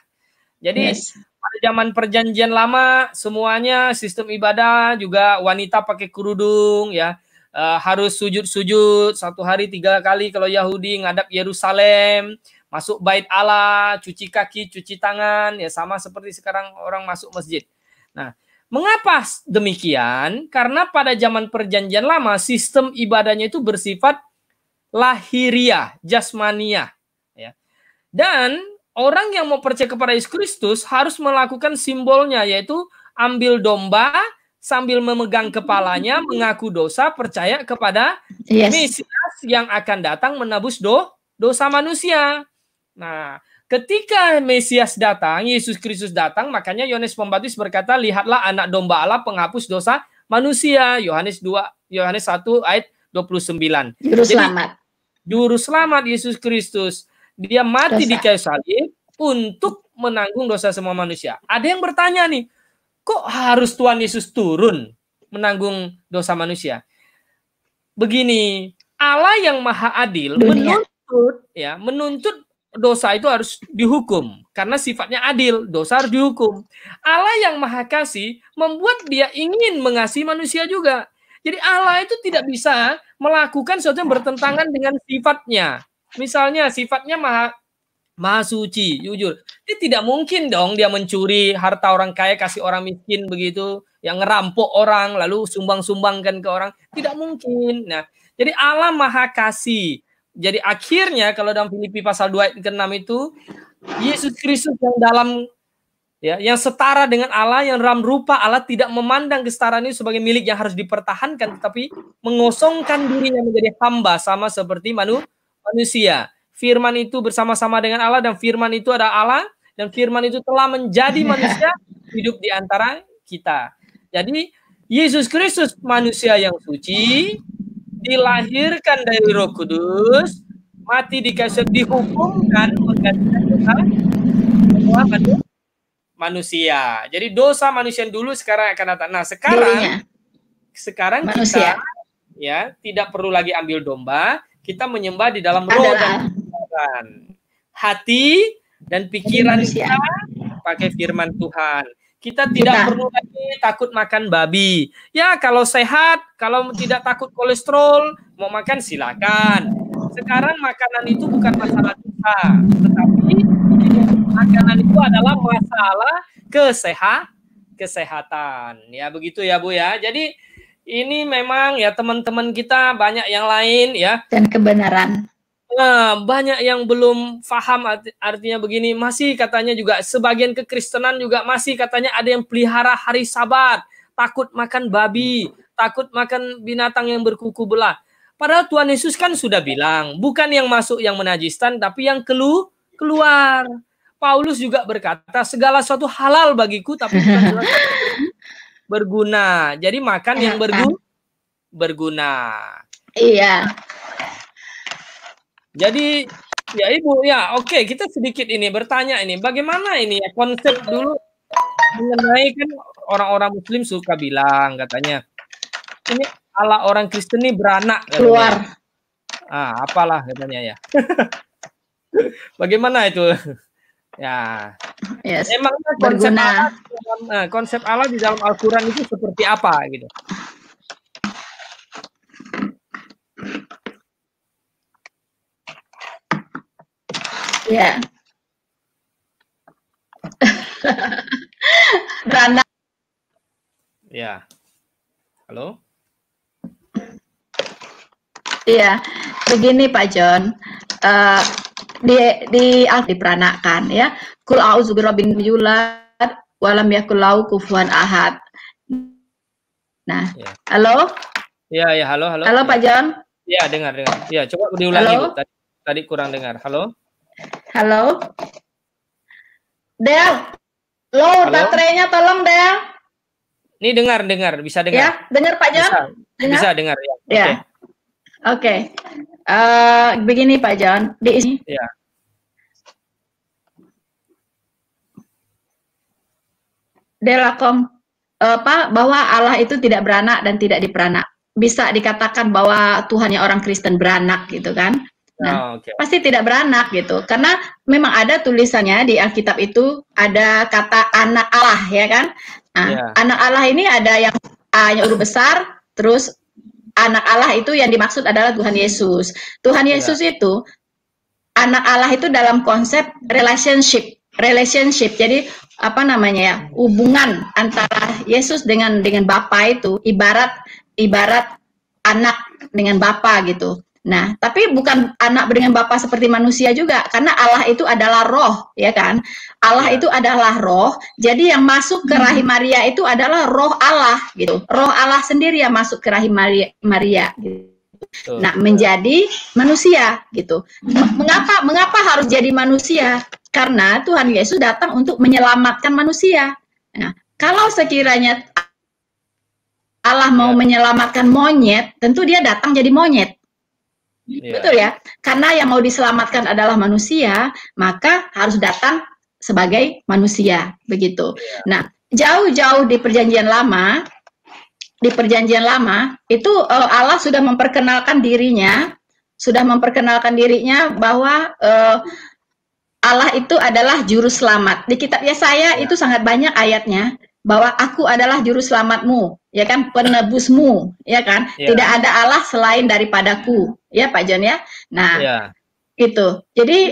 Jadi pada zaman perjanjian lama semuanya sistem ibadah juga wanita pakai kerudung ya, harus sujud-sujud 1 hari 3 kali kalau Yahudi ngadap Yerusalem, masuk bait Allah, cuci kaki, cuci tangan, ya sama seperti sekarang orang masuk masjid. Nah, mengapa demikian? Karena pada zaman perjanjian lama sistem ibadahnya itu bersifat lahiriah, jasmaniah, ya. Dan orang yang mau percaya kepada Yesus Kristus harus melakukan simbolnya, yaitu ambil domba sambil memegang kepalanya, mengaku dosa, percaya kepada Mesias yang akan datang menebus dosa manusia. Nah, ketika Mesias datang, Yesus Kristus datang, makanya Yohanes Pembaptis berkata, lihatlah anak domba Allah penghapus dosa manusia. Yohanes 1 ayat 29. Juru selamat Yesus Kristus. Dia mati di kayu salib untuk menanggung dosa semua manusia. Ada yang bertanya nih, kok harus Tuhan Yesus turun menanggung dosa manusia? begini, Allah yang maha adil Dunia. menuntut dosa itu harus dihukum karena sifatnya adil, dosa harus dihukum. Allah yang maha kasih membuat dia ingin mengasihi manusia juga. Jadi Allah itu tidak bisa melakukan sesuatu yang bertentangan dengan sifatnya. Misalnya sifatnya maha suci, jujur. Dia tidak mungkin dong dia mencuri harta orang kaya kasih orang miskin begitu, yang ngerampok orang lalu sumbang-sumbangkan ke orang. Tidak mungkin. Nah, jadi Allah maha kasih. Jadi akhirnya kalau dalam Filipi pasal 2 ayat ke-6 itu Yesus Kristus yang dalam yang setara dengan Allah, yang dalam rupa Allah, tidak memandang kesetaraan itu sebagai milik yang harus dipertahankan, tetapi mengosongkan dirinya menjadi hamba sama seperti manusia. Firman itu bersama-sama dengan Allah, dan firman itu adalah Allah, dan firman itu telah menjadi manusia, hidup di antara kita. Jadi Yesus Kristus manusia yang suci, dilahirkan dari Roh Kudus, mati di kayu salib, dihukum dan menggantikan dosa semua manusia. Jadi dosa manusia yang dulu sekarang akan datang. Nah, sekarang manusia. Kita tidak perlu lagi ambil domba, kita menyembah di dalam roh dan pikiran. Hati dan pikiran kita pakai firman Tuhan. Kita tidak perlu lagi takut makan babi. Ya, kalau sehat, kalau tidak takut kolesterol, mau makan silakan. Sekarang makanan itu bukan masalah dosa, tetapi makanan itu adalah masalah kesehatan. Ya, begitu ya, Bu ya. Jadi ini memang ya teman-teman kita banyak yang lain ya. Dan kebenaran. Nah, banyak yang belum paham artinya begini, masih katanya juga sebagian kekristenan juga masih katanya ada yang pelihara hari Sabat, takut makan babi, takut makan binatang yang berkuku belah. Padahal Tuhan Yesus kan sudah bilang, bukan yang masuk yang menajiskan, tapi yang keluar. Paulus juga berkata, segala sesuatu halal bagiku, tapi bukan berguna. Jadi makan yang berguna. Iya. Jadi ya Ibu ya, oke, kita sedikit ini bertanya ini bagaimana ini ya konsep dulu mengenai kan orang-orang Muslim suka bilang katanya ini Allah orang Kristen ini beranak katanya. Keluar. Apalah katanya ya. Bagaimana itu? Ya. Yes. Emangnya konsep Allah di dalam Al-Qur'an itu seperti apa gitu? Ya. Beranak. Ya. Halo? Iya. Begini Pak John. Diperanakan ya. Kul a'udzu birabbin yulad wa lam yakul lahu kufuwan ahad. Nah, ya. Halo? Iya, halo. Halo Pak John? Iya, dengar. Iya, coba diulangi Bu. Tadi kurang dengar. Halo? Halo, Del, baterainya tolong Del. Ini dengar, bisa dengar. Ya, dengar Pak John? Bisa dengar ya. Ya. Oke. Begini Pak John, diisi. Ya. Del, bahwa Allah itu tidak beranak dan tidak diperanak. Bisa dikatakan bahwa Tuhannya orang Kristen beranak gitu kan? Nah, pasti tidak beranak gitu, karena memang ada tulisannya di Alkitab itu ada kata anak Allah ya kan. Nah, anak Allah ini ada yang A-nya huruf besar, terus anak Allah itu yang dimaksud adalah Tuhan Yesus. Tuhan Yesus itu anak Allah itu dalam konsep relationship. Jadi apa namanya ya, hubungan antara Yesus dengan Bapa itu ibarat anak dengan Bapa gitu. Nah, tapi bukan anak dengan Bapa seperti manusia juga, karena Allah itu adalah roh, ya kan? Allah itu adalah roh, jadi yang masuk ke rahim Maria itu adalah roh Allah, gitu. Roh Allah sendiri yang masuk ke rahim Maria gitu. Nah, menjadi manusia, gitu. Mengapa harus jadi manusia? Karena Tuhan Yesus datang untuk menyelamatkan manusia. Nah, kalau sekiranya Allah mau menyelamatkan monyet, tentu dia datang jadi monyet. Betul ya, karena yang mau diselamatkan adalah manusia, maka harus datang sebagai manusia, begitu. Nah, jauh-jauh di Perjanjian Lama, di Perjanjian Lama itu Allah sudah memperkenalkan dirinya bahwa Allah itu adalah juru selamat. Di kitab Yesaya itu sangat banyak ayatnya bahwa aku adalah juru selamatmu, ya kan, penebusmu, ya kan. Tidak ada Allah selain daripadaku, ya Pak John ya. Nah, itu. Jadi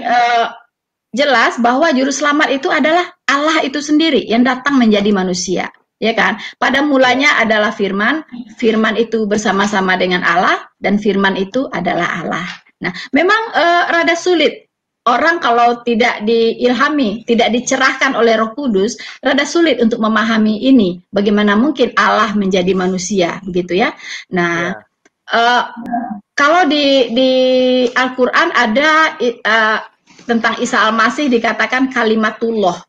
jelas bahwa juru selamat itu adalah Allah itu sendiri yang datang menjadi manusia, ya kan. Pada mulanya adalah firman, firman itu bersama-sama dengan Allah dan firman itu adalah Allah. Nah, memang rada sulit. Orang kalau tidak diilhami, tidak dicerahkan oleh Roh Kudus, rada sulit untuk memahami ini. Bagaimana mungkin Allah menjadi manusia, begitu ya. Nah, kalau di Al-Quran ada tentang Isa Al-Masih dikatakan kalimatullah.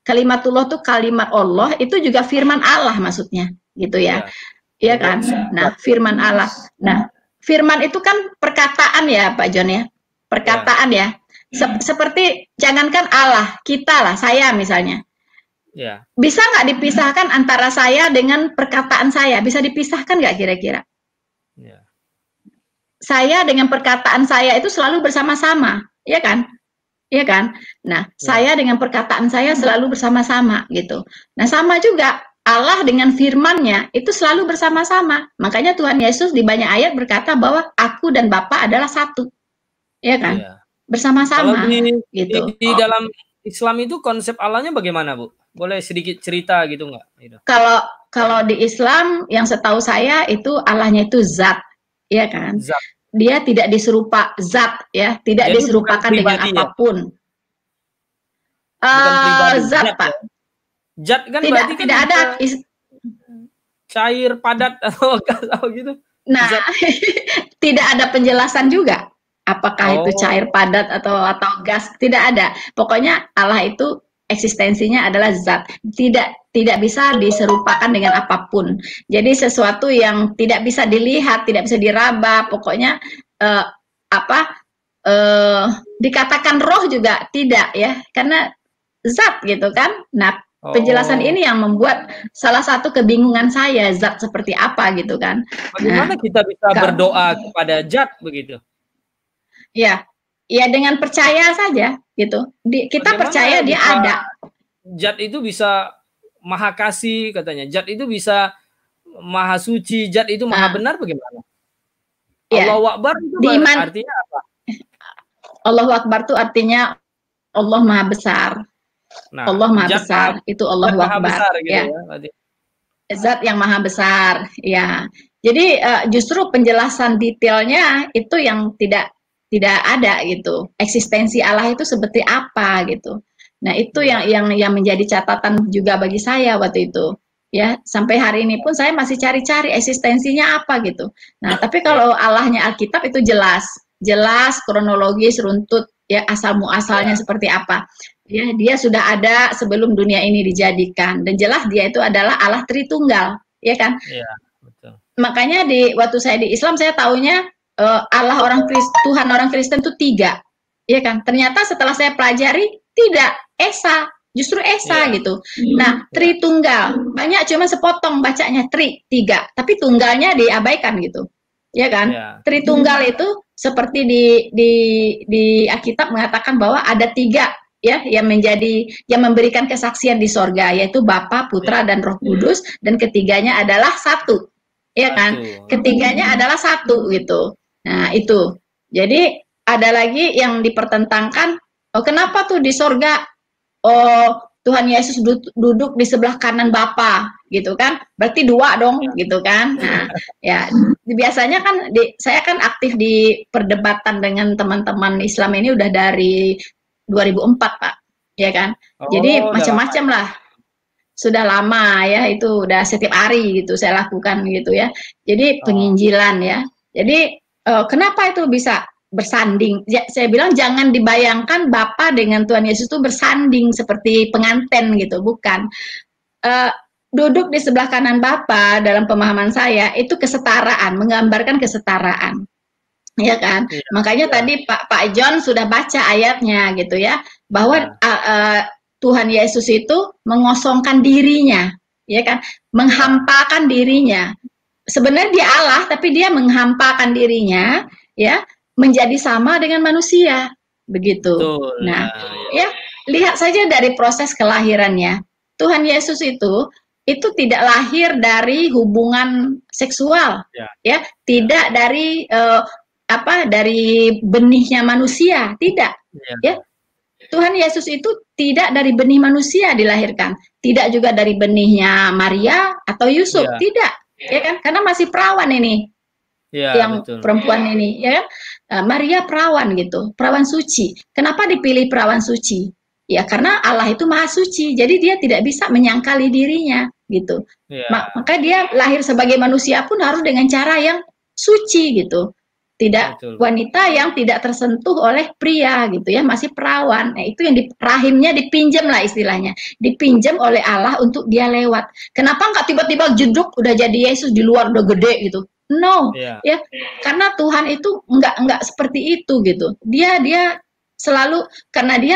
Kalimatullah itu kalimat Allah, itu juga firman Allah maksudnya, gitu ya. Iya kan? Nah, firman Allah. Nah, firman itu kan perkataan ya, Pak John ya. Perkataan ya. Seperti jangankan Allah, kita lah, saya misalnya. Bisa nggak dipisahkan antara saya dengan perkataan saya? Bisa dipisahkan nggak kira-kira? Saya dengan perkataan saya itu selalu bersama-sama, ya kan? Iya kan? Nah, saya dengan perkataan saya selalu bersama-sama gitu. Nah, sama juga Allah dengan firman-Nya itu selalu bersama-sama. Makanya Tuhan Yesus di banyak ayat berkata bahwa aku dan Bapa adalah satu. Ya kan? Bersama-sama gitu. Di dalam Islam itu konsep Allahnya bagaimana, Bu? Boleh sedikit cerita gitu nggak? Kalau di Islam yang setahu saya itu Allahnya itu zat, ya kan? Zat. Dia tidak diserupa zat, ya, tidak jadi diserupakan dengan apapun. Zat, Pak. Zat kan berarti tidak ada cair, padat atau gas atau gitu. Nah, tidak ada penjelasan juga. Apakah itu cair, padat atau gas? Tidak ada. Pokoknya Allah itu eksistensinya adalah zat. Tidak bisa diserupakan dengan apapun. Jadi sesuatu yang tidak bisa dilihat, tidak bisa diraba. Pokoknya dikatakan roh juga tidak ya, karena zat gitu kan. Nah, penjelasan ini yang membuat salah satu kebingungan saya, zat seperti apa gitu kan. Bagaimana kita bisa berdoa kepada zat begitu? Ya dengan percaya saja gitu. Kita percaya dia ada. Zat itu bisa maha kasih katanya. Zat itu bisa maha suci. Zat itu maha benar bagaimana? Allahu Akbar itu artinya apa? Allahu Akbar itu artinya Allah maha besar. Nah, Allah maha besar. Itu Allahu Akbar. Gitu ya. Zat yang maha besar. Ya. Jadi justru penjelasan detailnya itu yang tidak ada gitu. Eksistensi Allah itu seperti apa gitu. Nah, itu yang menjadi catatan juga bagi saya waktu itu. Ya, sampai hari ini pun saya masih cari-cari eksistensinya apa gitu. Nah, tapi kalau Allahnya Alkitab itu jelas kronologis, runtut ya, asal muasalnya seperti apa. Ya, dia sudah ada sebelum dunia ini dijadikan, dan jelas dia itu adalah Allah Tritunggal, ya kan? Iya, betul. Makanya waktu saya di Islam saya taunya Allah Tuhan orang Kristen itu 3, ya kan? Ternyata setelah saya pelajari tidak, Esa, justru Esa gitu. Nah, Tritunggal banyak, cuma sepotong bacanya 3, tapi tunggalnya diabaikan gitu, ya kan? Tritunggal itu seperti di Alkitab mengatakan bahwa ada 3 ya yang memberikan kesaksian di sorga, yaitu Bapa, Putra dan Roh Kudus, dan ketiganya adalah satu, ya kan? Ketiganya adalah satu gitu. Nah, itu. Jadi ada lagi yang dipertentangkan, kenapa tuh di sorga Tuhan Yesus duduk di sebelah kanan Bapa gitu kan? Berarti 2 dong gitu kan? Nah, ya biasanya kan saya kan aktif di perdebatan dengan teman-teman Islam ini udah dari 2004, Pak. Ya kan? Jadi macam-macam lah. Sudah lama ya, itu udah setiap hari gitu saya lakukan gitu ya. Jadi penginjilan ya. Jadi kenapa itu bisa bersanding? Ya, saya bilang jangan dibayangkan Bapa dengan Tuhan Yesus itu bersanding seperti pengantin gitu, bukan. Duduk di sebelah kanan Bapa dalam pemahaman saya itu kesetaraan, menggambarkan kesetaraan. Ya kan? Makanya tadi Pak John sudah baca ayatnya gitu ya, bahwa Tuhan Yesus itu mengosongkan dirinya, ya kan? Menghampakan dirinya. sebenarnya dia Allah, tapi dia menghampakan dirinya, ya, menjadi sama dengan manusia, begitu. Betul. Nah, ya, lihat saja dari proses kelahirannya. Tuhan Yesus itu tidak lahir dari hubungan seksual, ya, tidak dari dari benihnya manusia, tidak, ya. Tuhan Yesus itu tidak dari benih manusia dilahirkan, tidak juga dari benihnya Maria atau Yusuf, tidak, ya kan? Karena masih perawan ini, yang betul. Perempuan ini, ya kan? Maria perawan gitu, perawan suci. Kenapa dipilih perawan suci? Ya karena Allah itu maha suci, jadi dia tidak bisa menyangkali dirinya, gitu. Maka dia lahir sebagai manusia pun harus dengan cara yang suci, gitu. Tidak wanita yang tidak tersentuh oleh pria, gitu ya, masih perawan. Nah, itu yang rahimnya dipinjam lah istilahnya, dipinjam oleh Allah untuk dia lewat. Kenapa nggak tiba-tiba jeduk udah jadi Yesus di luar udah gede gitu? No, ya, karena Tuhan itu nggak seperti itu gitu. Dia selalu, karena dia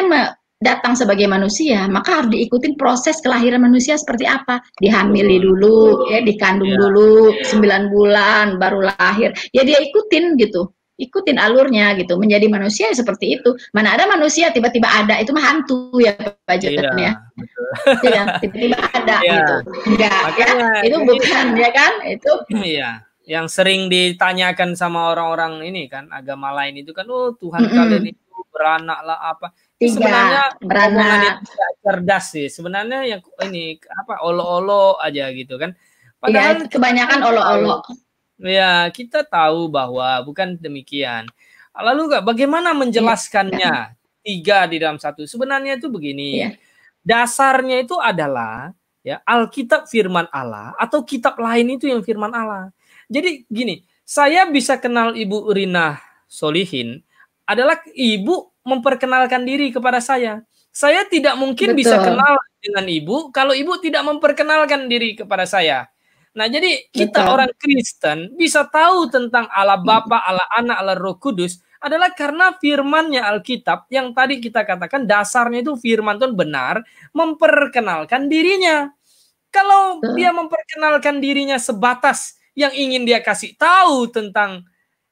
datang sebagai manusia, maka harus diikutin proses kelahiran manusia seperti apa. Dihamili dulu, ya, dikandung dulu 9 bulan baru lahir. Ya dia ikutin gitu, ikutin alurnya gitu. Menjadi manusia ya seperti itu. Mana ada manusia tiba-tiba ada, itu mah hantu ya Pak Joten ya. Ya, tiba-tiba ada gitu. Enggak, ya. Itu bukan, ya kan? Itu. Iya. Yang sering ditanyakan sama orang-orang ini kan, agama lain itu kan, oh Tuhan kalian itu beranak lah apa. Sebenarnya beranak tidak cerdas sih. Sebenarnya yang ini apa olo-olo aja gitu kan. Padahal kebanyakan olo-olo. Ya, kita tahu bahwa bukan demikian. Lalu bagaimana menjelaskannya? 3 di dalam 1. Sebenarnya itu begini. Dasarnya itu adalah ya Alkitab firman Allah atau kitab lain itu yang firman Allah. Jadi gini, saya bisa kenal Ibu Rina Solihin adalah ibu memperkenalkan diri kepada saya. Saya tidak mungkin bisa kenal dengan ibu kalau ibu tidak memperkenalkan diri kepada saya. Nah, jadi kita orang Kristen bisa tahu tentang Allah Bapa, Allah Anak, Allah Roh Kudus adalah karena firman-Nya Alkitab yang tadi kita katakan dasarnya itu firman Tuhan benar memperkenalkan dirinya. Kalau dia memperkenalkan dirinya sebatas yang ingin dia kasih tahu tentang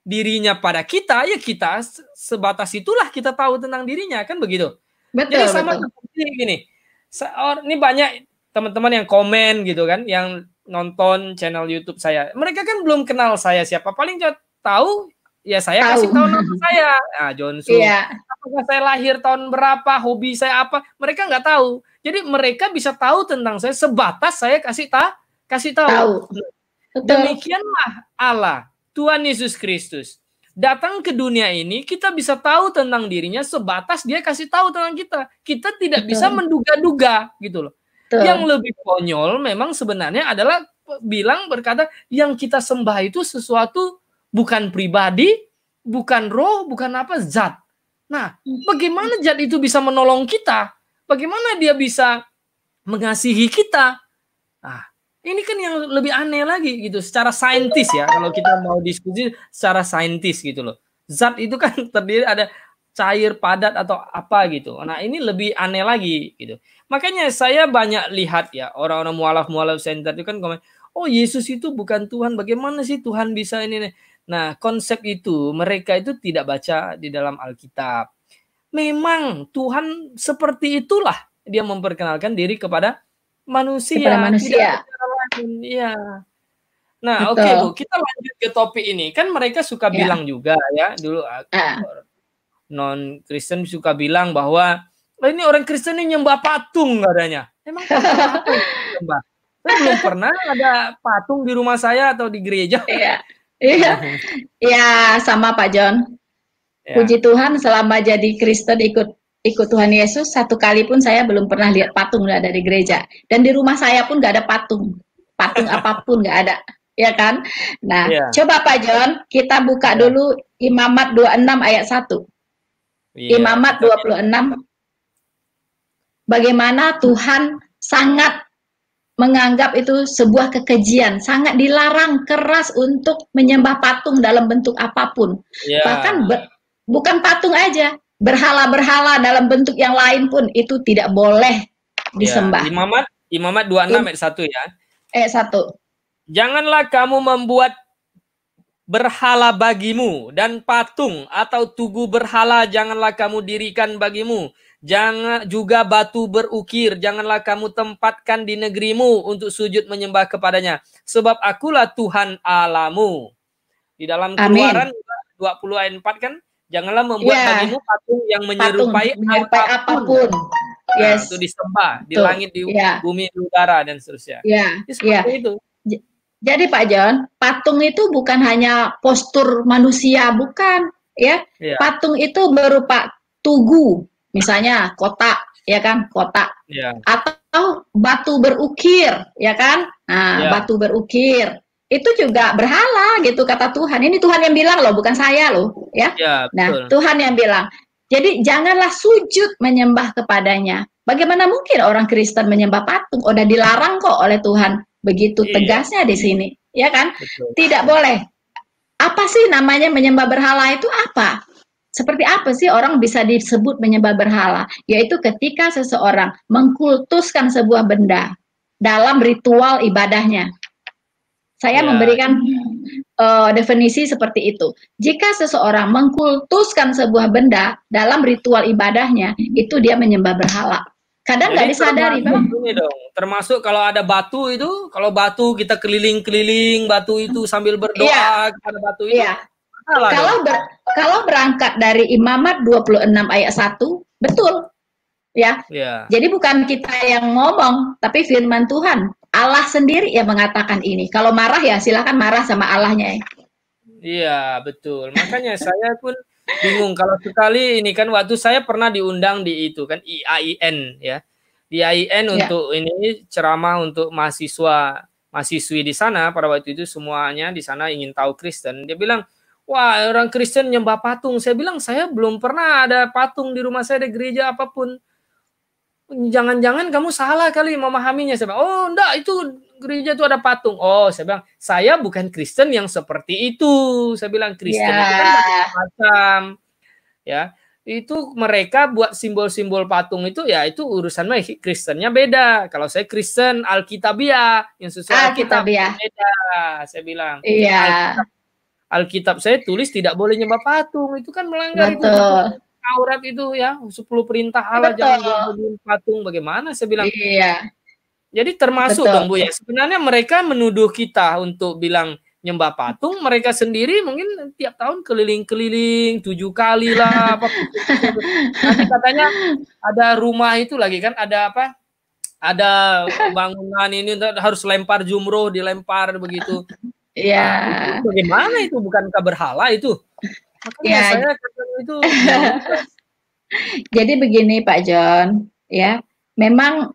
dirinya pada kita, ya kita sebatas itulah kita tahu tentang dirinya, kan begitu. Jadi sama seperti gini, ini banyak teman-teman yang komen gitu kan, yang nonton channel YouTube saya, mereka kan belum kenal saya siapa, paling tahu ya saya kasih tahu nama saya, Johnsu, apakah saya lahir tahun berapa, hobi saya apa, mereka nggak tahu. Jadi mereka bisa tahu tentang saya sebatas saya kasih tahu. Demikianlah Allah Tuhan Yesus Kristus datang ke dunia ini, kita bisa tahu tentang dirinya sebatas dia kasih tahu tentang kita. Kita tidak bisa menduga-duga gitu loh. Yang lebih konyol memang sebenarnya adalah berkata yang kita sembah itu sesuatu bukan pribadi, bukan roh, bukan apa, zat. Nah, bagaimana zat itu bisa menolong kita? Bagaimana dia bisa mengasihi kita? Nah, ini kan yang lebih aneh lagi gitu, secara saintis ya, kalau kita mau diskusi secara saintis gitu loh. Zat itu kan terdiri ada cair, padat atau apa gitu. Nah ini lebih aneh lagi gitu. Makanya saya banyak lihat ya orang-orang mualaf center itu kan komen, oh Yesus itu bukan Tuhan, bagaimana sih Tuhan bisa ini? Nah konsep itu mereka itu tidak baca di dalam Alkitab. Memang Tuhan seperti itulah dia memperkenalkan diri kepada manusia. Iya. Nah, oke Bu, kita lanjut ke topik ini. Kan mereka suka bilang juga ya, dulu non-Kristen suka bilang bahwa ini orang Kristen ini nyembah patung katanya. Emang patung nyembah? Saya belum pernah ada patung di rumah saya atau di gereja. Iya, sama Pak John. Puji Tuhan selama jadi Kristen ikut Tuhan Yesus, 1 kali pun saya belum pernah lihat patung ada di gereja. Dan di rumah saya pun nggak ada patung apapun nggak ada, ya kan? Nah, coba Pak John, kita buka dulu Imamat 26 ayat 1. Imamat 26. Bagaimana Tuhan sangat menganggap itu sebuah kekejian, sangat dilarang keras untuk menyembah patung dalam bentuk apapun. Bahkan bukan patung aja, berhala-berhala dalam bentuk yang lain pun itu tidak boleh disembah. Imamat 26 ayat 1 ya. Ayat 1. Janganlah kamu membuat berhala bagimu, dan patung atau tugu berhala janganlah kamu dirikan bagimu. Jangan juga batu berukir, janganlah kamu tempatkan di negerimu untuk sujud menyembah kepadanya. Sebab akulah Tuhan Allahmu. Di dalam Keluaran 20 ayat 4 kan, janganlah membuat bagimu patung yang menyerupai apapun. Yes. Untuk disembah di langit, di bumi, di udara, dan seterusnya. Seperti itu. Jadi Pak John, patung itu bukan hanya postur manusia, bukan, ya. Patung itu berupa tugu, misalnya kotak, ya kan, kotak, atau batu berukir, ya kan. Nah, batu berukir itu juga berhala, gitu kata Tuhan. Ini Tuhan yang bilang loh, bukan saya loh, ya. Nah, Tuhan yang bilang. Jadi janganlah sujud menyembah kepadanya. Bagaimana mungkin orang Kristen menyembah patung? Udah dilarang kok oleh Tuhan. Begitu tegasnya di sini, ya kan? Tidak boleh. Apa sih namanya menyembah berhala itu apa? Seperti apa sih orang bisa disebut menyembah berhala? Yaitu ketika seseorang mengkultuskan sebuah benda dalam ritual ibadahnya. Saya memberikan definisi seperti itu. Jika seseorang mengkultuskan sebuah benda dalam ritual ibadahnya, itu dia menyembah berhala. Kadang nggak disadari, Bang. Termasuk kalau ada batu itu, kalau batu kita keliling-keliling batu itu sambil berdoa kepada batu itu. Kalau berangkat dari Imamat 26 ayat 1, betul. Ya. Jadi bukan kita yang ngomong, tapi firman Tuhan. Allah sendiri yang mengatakan ini. Kalau marah ya silakan marah sama Allahnya. Iya, betul. Makanya saya pun bingung kalau sekali ini kan waktu saya pernah diundang di itu kan IAIN ya. Di IAIN untuk ini ceramah untuk mahasiswi di sana pada waktu itu semuanya di sana ingin tahu Kristen. Dia bilang, "Wah, orang Kristen nyembah patung." Saya bilang, "Saya belum pernah ada patung di rumah saya di gereja apapun." "Jangan-jangan kamu salah kali memahaminya." Saya bilang, "Oh, enggak, itu gereja itu ada patung." "Oh," saya bilang, "saya bukan Kristen yang seperti itu." Saya bilang, Kristen itu kan macam-macam. Ya, itu mereka buat simbol-simbol patung itu ya itu urusan Kristennya beda. Kalau saya Kristen Alkitabiah yang sesuai Alkitab beda. Saya bilang, Alkitab saya tulis tidak boleh nyembah patung. Itu kan melanggar itu. Taurat itu ya 10 perintah Allah jangan buat patung. Bagaimana saya bilang? Jadi termasuk dong Bu ya. Sebenarnya mereka menuduh kita untuk bilang nyembah patung, mereka sendiri mungkin tiap tahun keliling-keliling 7 kali lah apa. Nanti katanya ada rumah itu lagi kan ada apa? Ada bangunan ini harus lempar jumroh, dilempar begitu. Nah, bagaimana itu bukankah berhala itu? Makanya saya katakan itu. Jadi begini Pak John, ya, memang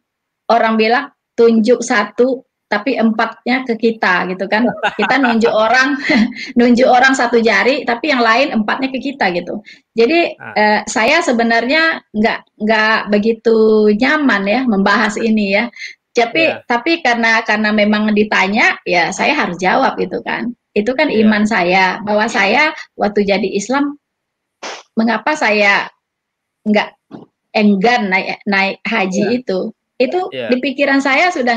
orang bilang tunjuk satu, tapi 4-nya ke kita, gitu kan? Kita nunjuk orang 1 jari, tapi yang lain 4-nya ke kita, gitu. Jadi saya sebenarnya nggak begitu nyaman ya membahas ini ya. Tapi karena memang ditanya, ya saya harus jawab itu kan. Itu kan iman saya, bahwa saya waktu jadi Islam, mengapa saya nggak enggan naik haji itu di pikiran saya sudah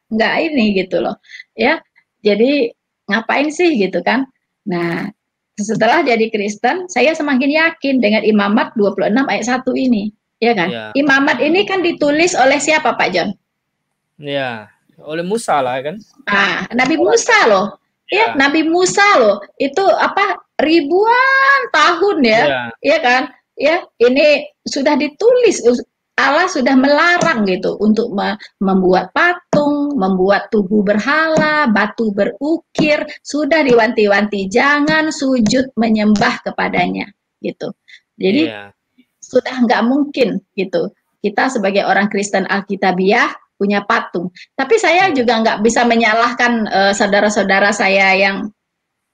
nggak ini gitu loh, ya. Jadi ngapain sih gitu kan. Nah, setelah jadi Kristen, saya semakin yakin dengan Imamat 26 ayat 1 ini, ya kan. Imamat ini kan ditulis oleh siapa Pak John? Ya, oleh Musa lah kan. Nabi Musa loh. Ya, Nabi Musa loh, itu apa ribuan tahun ya, ya kan? Ya, ini sudah ditulis, Allah sudah melarang gitu untuk membuat patung, membuat tugu berhala, batu berukir, sudah diwanti-wanti jangan sujud menyembah kepadanya, gitu. Jadi sudah nggak mungkin gitu. Kita sebagai orang Kristen Alkitabiah punya patung. Tapi saya juga nggak bisa menyalahkan saudara-saudara saya yang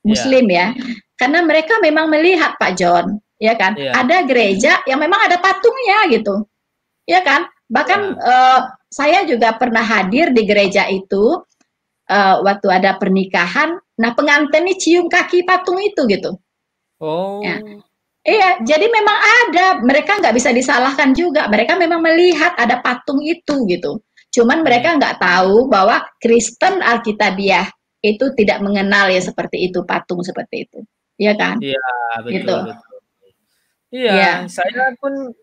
Muslim ya, karena mereka memang melihat Pak John, ya kan, ada gereja yang memang ada patungnya gitu, ya kan. Bahkan saya juga pernah hadir di gereja itu waktu ada pernikahan. Nah, pengantin ini cium kaki patung itu gitu. Ya. Iya, jadi memang ada. Mereka nggak bisa disalahkan juga. Mereka memang melihat ada patung itu gitu. Cuman mereka nggak tahu bahwa Kristen Alkitabiah itu tidak mengenal ya seperti itu, patung seperti itu. Iya kan? Iya, Gitu. betul. Iya, Iya. saya pun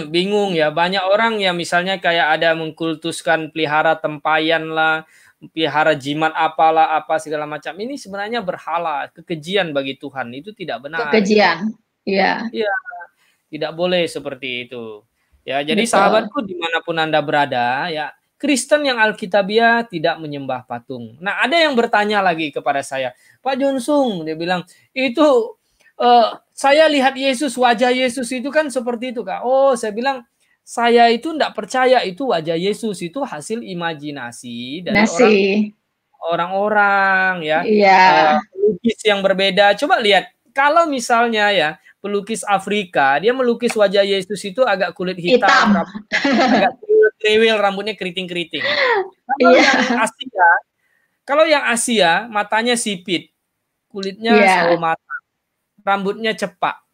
bingung ya. Banyak orang yang misalnya kayak ada mengkultuskan pelihara tempayan lah, pelihara jimat apalah apa segala macam. Ini sebenarnya berhala, kekejian bagi Tuhan. Itu tidak benar itu. Kekejian. Iya. Iya, tidak boleh seperti itu. Ya, jadi Betul. sahabatku dimanapun Anda berada, ya Kristen yang Alkitabiah tidak menyembah patung. Nah, ada yang bertanya lagi kepada saya, Pak Jonsung, dia bilang, itu saya lihat Yesus, wajah Yesus itu kan seperti itu, Kak. Oh, saya bilang, saya itu tidak percaya itu wajah Yesus, itu hasil imajinasi dari orang-orang ya. Iya. Pelukis yang berbeda. Coba lihat, kalau misalnya ya, pelukis Afrika, dia melukis wajah Yesus itu agak kulit hitam. Agak kriwil, rambutnya keriting-keriting. Kalau yang Asia, matanya sipit, kulitnya sawo matang, rambutnya cepak.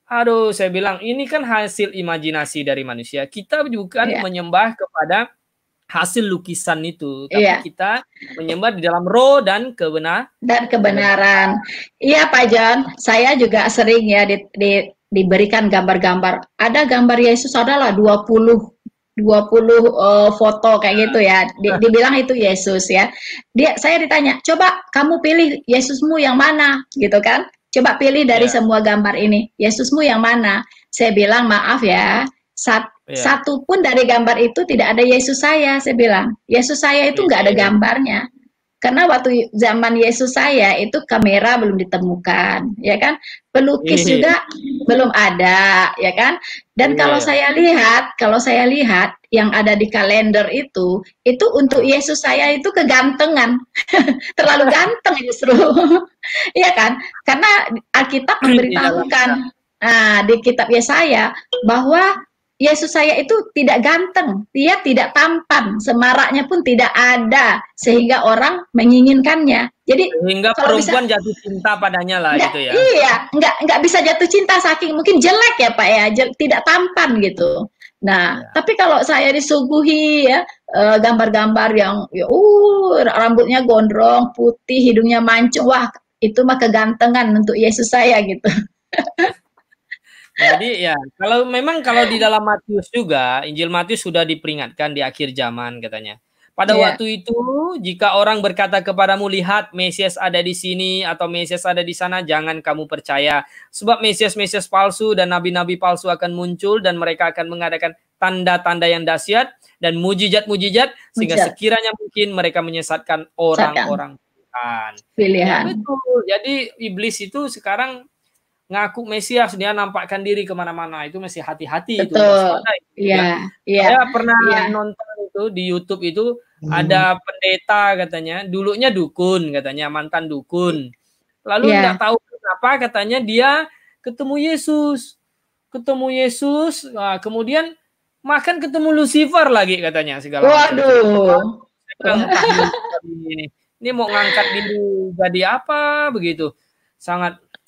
Aduh, saya bilang ini kan hasil imajinasi dari manusia. Kita bukan menyembah kepada hasil lukisan itu, tapi kita menyembah di dalam roh dan kebenaran. Iya, Pak John, saya juga sering ya diberikan gambar-gambar. Ada gambar Yesus adalah 20 foto kayak gitu ya. Dibilang itu Yesus ya. Saya ditanya, "Coba kamu pilih Yesusmu yang mana?" gitu kan. Coba pilih dari semua gambar ini, Yesusmu yang mana? Saya bilang, "Maaf ya, satu pun dari gambar itu tidak ada Yesus saya bilang. Yesus saya itu nggak ada gambarnya. Karena waktu zaman Yesus saya itu kamera belum ditemukan, ya kan? Pelukis juga belum ada, ya kan? Dan kalau saya lihat yang ada di kalender itu untuk Yesus saya itu kegantengan. Terlalu ganteng justru. Iya kan? Karena Alkitab memberitahukan di kitab Yesaya bahwa Yesus saya itu tidak ganteng, dia tidak tampan, semaraknya pun tidak ada, sehingga orang menginginkannya. Jadi sehingga perempuan jatuh cinta padanya lah gitu ya. Iya, nggak bisa jatuh cinta saking mungkin jelek ya Pak ya, tidak tampan gitu. Nah, tapi kalau saya disuguhi ya gambar-gambar yang rambutnya gondrong, putih, hidungnya mancung, wah itu mah kegantengan untuk Yesus saya gitu. Jadi ya, kalau di dalam Matius juga, Injil Matius sudah diperingatkan di akhir zaman katanya. Pada waktu itu, jika orang berkata kepadamu, lihat Mesias ada di sini atau Mesias ada di sana, jangan kamu percaya. Sebab Mesias-Mesias palsu dan nabi-nabi palsu akan muncul dan mereka akan mengadakan tanda-tanda yang dahsyat dan mujizat-mujizat sehingga sekiranya mungkin mereka menyesatkan orang-orang pilihan. Ya, betul. Jadi iblis itu sekarang ngaku Mesias, dia nampakkan diri kemana-mana, itu masih hati-hati itu. Saya pernah nonton itu di YouTube itu ada pendeta katanya, dulunya dukun katanya, mantan dukun. Lalu nggak tahu kenapa katanya dia ketemu Yesus, kemudian makan ketemu Lucifer lagi katanya segala macam. Waduh. Ini mau ngangkat diri jadi apa begitu.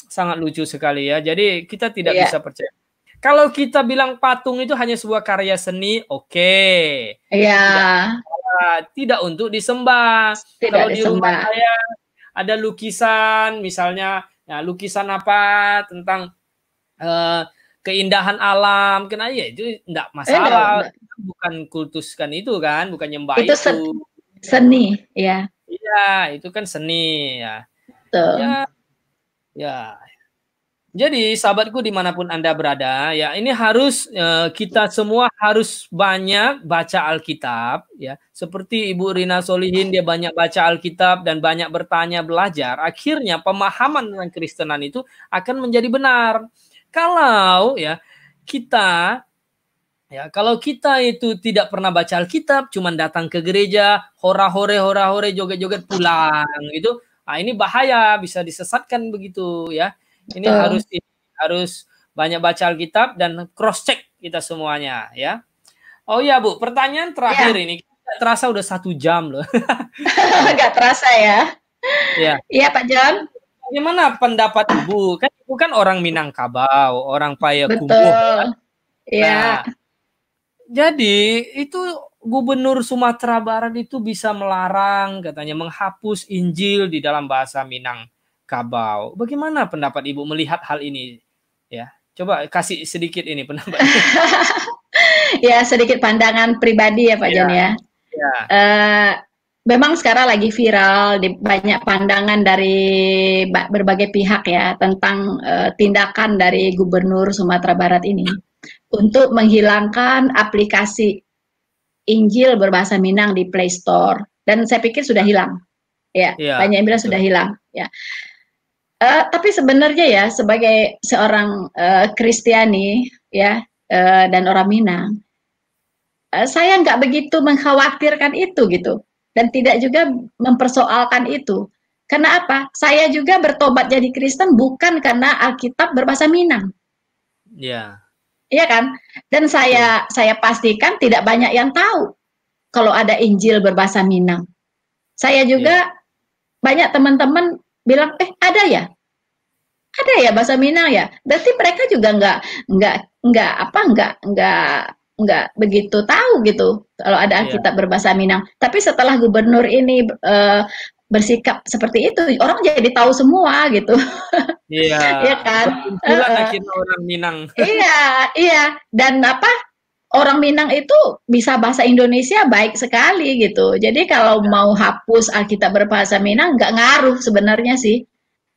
Sangat lucu sekali ya. Jadi kita tidak bisa percaya. Kalau kita bilang patung itu hanya sebuah karya seni, oke. Tidak untuk disembah. Kalau di rumah saya ada lukisan, misalnya lukisan apa tentang keindahan alam, kenapa ya itu tidak masalah. Bukan kultuskan itu kan, bukan nyembah itu. Seni, ya. Iya, itu kan seni ya. Ya, jadi sahabatku dimanapun Anda berada, ya ini harus kita semua harus banyak baca Alkitab, ya. Seperti Ibu Rina Solihin, dia banyak baca Alkitab dan banyak bertanya, belajar. Akhirnya pemahaman tentang Kristenan itu akan menjadi benar. Kalau kita itu tidak pernah baca Alkitab, cuman datang ke gereja, hora-hore, joget-joget pulang, gitu. Nah, ini bahaya, bisa disesatkan begitu ya. Ini harus banyak baca Alkitab dan cross check kita semuanya ya. Oh iya Bu, pertanyaan terakhir ini terasa udah 1 jam loh. Nggak terasa ya. Iya Pak John. Bagaimana pendapat Ibu? Kan Ibu kan orang orang Payakumbuh. Betul. Iya. Jadi itu Gubernur Sumatera Barat itu bisa melarang, katanya menghapus Injil di dalam bahasa Minangkabau. Bagaimana pendapat Ibu melihat hal ini? Ya, coba kasih sedikit ini pendapat. Ya, sedikit pandangan pribadi ya Pak Jon ya. Ya. Memang sekarang lagi viral di banyak pandangan dari berbagai pihak ya tentang tindakan dari Gubernur Sumatera Barat ini untuk menghilangkan aplikasi Injil berbahasa Minang di Play Store, dan saya pikir sudah hilang. Ya, banyak yang bilang sudah hilang. Ya. Tapi sebenarnya ya sebagai seorang Kristiani ya dan orang Minang, saya nggak begitu mengkhawatirkan itu gitu, dan tidak juga mempersoalkan itu. Karena apa? Saya juga bertobat jadi Kristen bukan karena Alkitab berbahasa Minang. Iya. Iya kan? Dan saya pastikan tidak banyak yang tahu kalau ada Injil berbahasa Minang. Saya juga banyak teman-teman bilang, ada ya bahasa Minang ya. Berarti mereka juga nggak begitu tahu gitu kalau ada Alkitab berbahasa Minang. Tapi setelah gubernur ini bersikap seperti itu, orang jadi tahu semua gitu. Iya. Iya kan? Akhirnya orang Minang. Iya. Dan orang Minang itu bisa bahasa Indonesia baik sekali gitu. Jadi kalau mau hapus Alkitab berbahasa Minang nggak ngaruh sebenarnya sih.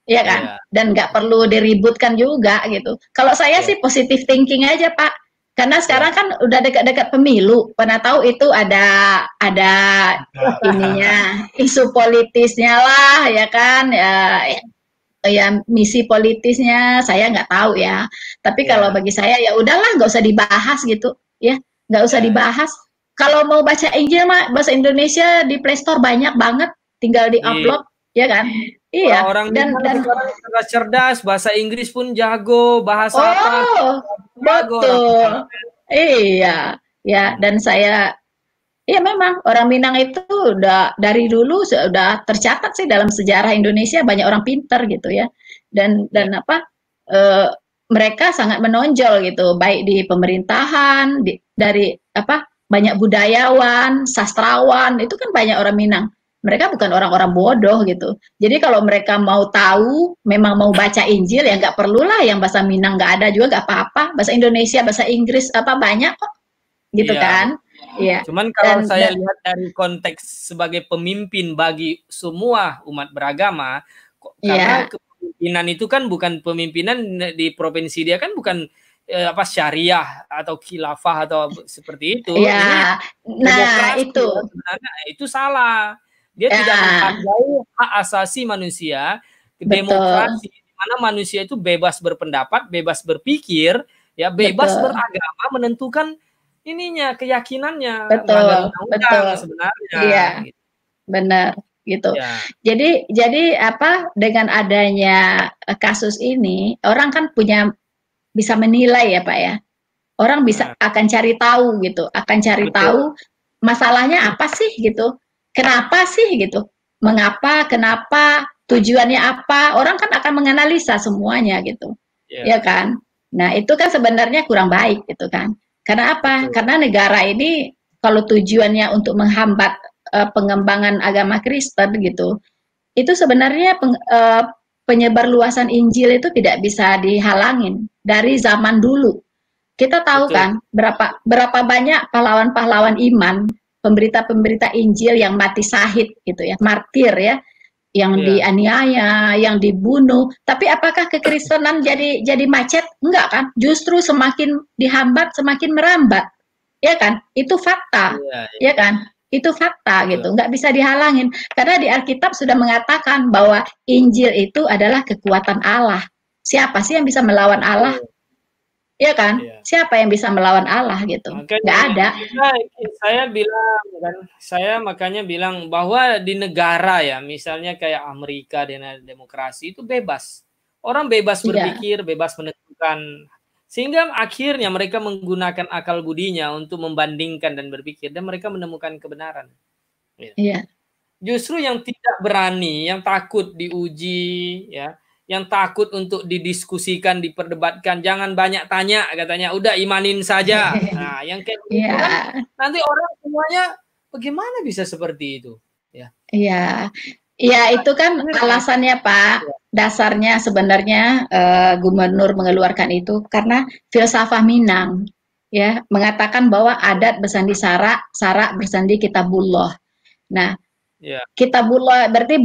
Iya kan? Dan nggak perlu diributkan juga gitu. Kalau saya sih positive thinking aja Pak. Karena sekarang kan udah dekat-dekat pemilu. Pernah tahu itu ada ininya, isu politisnya lah ya kan. Ya misi politisnya saya nggak tahu ya. Tapi kalau bagi saya ya udahlah, nggak usah dibahas gitu ya. Nggak usah dibahas. Kalau mau baca Injil mah bahasa Indonesia di Play Store banyak banget. Tinggal di-upload ya kan. Iya. Orang dan cerdas, bahasa Inggris pun jago, bahasa betul. Iya. Ya, dan saya memang orang Minang itu udah dari dulu sudah tercatat sih dalam sejarah Indonesia banyak orang pinter gitu ya. Dan mereka sangat menonjol gitu, baik di pemerintahan, dari banyak budayawan, sastrawan, itu kan banyak orang Minang. Mereka bukan orang-orang bodoh gitu. Jadi kalau mereka mau tahu, memang mau baca Injil ya nggak perlulah yang bahasa Minang, nggak ada juga nggak apa-apa. Bahasa Indonesia, bahasa Inggris banyak kok, gitu kan? Iya. Cuman kalau saya lihat dari konteks sebagai pemimpin bagi semua umat beragama, karena kepemimpinan itu kan bukan pemimpinan di provinsi dia kan bukan syariah atau khilafah atau seperti itu. Ya, nah itu sebenarnya itu salah. Dia tidak menghargai hak asasi manusia, demokrasi di mana manusia itu bebas berpendapat, bebas berpikir, ya bebas beragama, menentukan ininya keyakinannya. Betul sebenarnya. Iya, gitu. Benar gitu. Ya. Jadi dengan adanya kasus ini orang kan bisa menilai ya Pak ya. Orang akan cari tahu gitu, akan cari tahu masalahnya apa sih gitu. Kenapa sih gitu? Mengapa, kenapa, tujuannya apa? Orang kan akan menganalisa semuanya gitu. Ya kan? Nah, itu kan sebenarnya kurang baik gitu kan. Karena apa? Karena negara ini kalau tujuannya untuk menghambat pengembangan agama Kristen gitu, itu sebenarnya penyebar luasan Injil itu tidak bisa dihalangin dari zaman dulu. Kita tahu kan berapa banyak pahlawan-pahlawan iman, pemberita-pemberita Injil yang mati syahid gitu ya, martir ya, yang dianiaya, yang dibunuh. Tapi apakah kekristenan jadi macet? Enggak kan? Justru semakin dihambat, semakin merambat. Ya kan? Itu fakta. Ya kan? Itu fakta gitu. Enggak bisa dihalangin. Karena di Alkitab sudah mengatakan bahwa Injil itu adalah kekuatan Allah. Siapa sih yang bisa melawan Allah? Iya kan? Siapa yang bisa melawan Allah gitu? Nggak ada. Saya makanya bilang bahwa di negara ya, misalnya kayak Amerika dengan demokrasi itu bebas. Orang bebas berpikir, bebas menentukan. Sehingga akhirnya mereka menggunakan akal budinya untuk membandingkan dan berpikir, dan mereka menemukan kebenaran. Iya. Justru yang tidak berani, yang takut diuji, ya, yang takut untuk didiskusikan, diperdebatkan, jangan banyak tanya katanya, udah imanin saja. Nah, yang kayak gitu kan nanti orang semuanya bagaimana bisa seperti itu? Ya. Iya. Iya, itu kan alasannya Pak. Dasarnya sebenarnya gubernur mengeluarkan itu karena filsafah Minang ya mengatakan bahwa adat bersandi sara, sara bersandi kitabullah. Nah, kitabullah berarti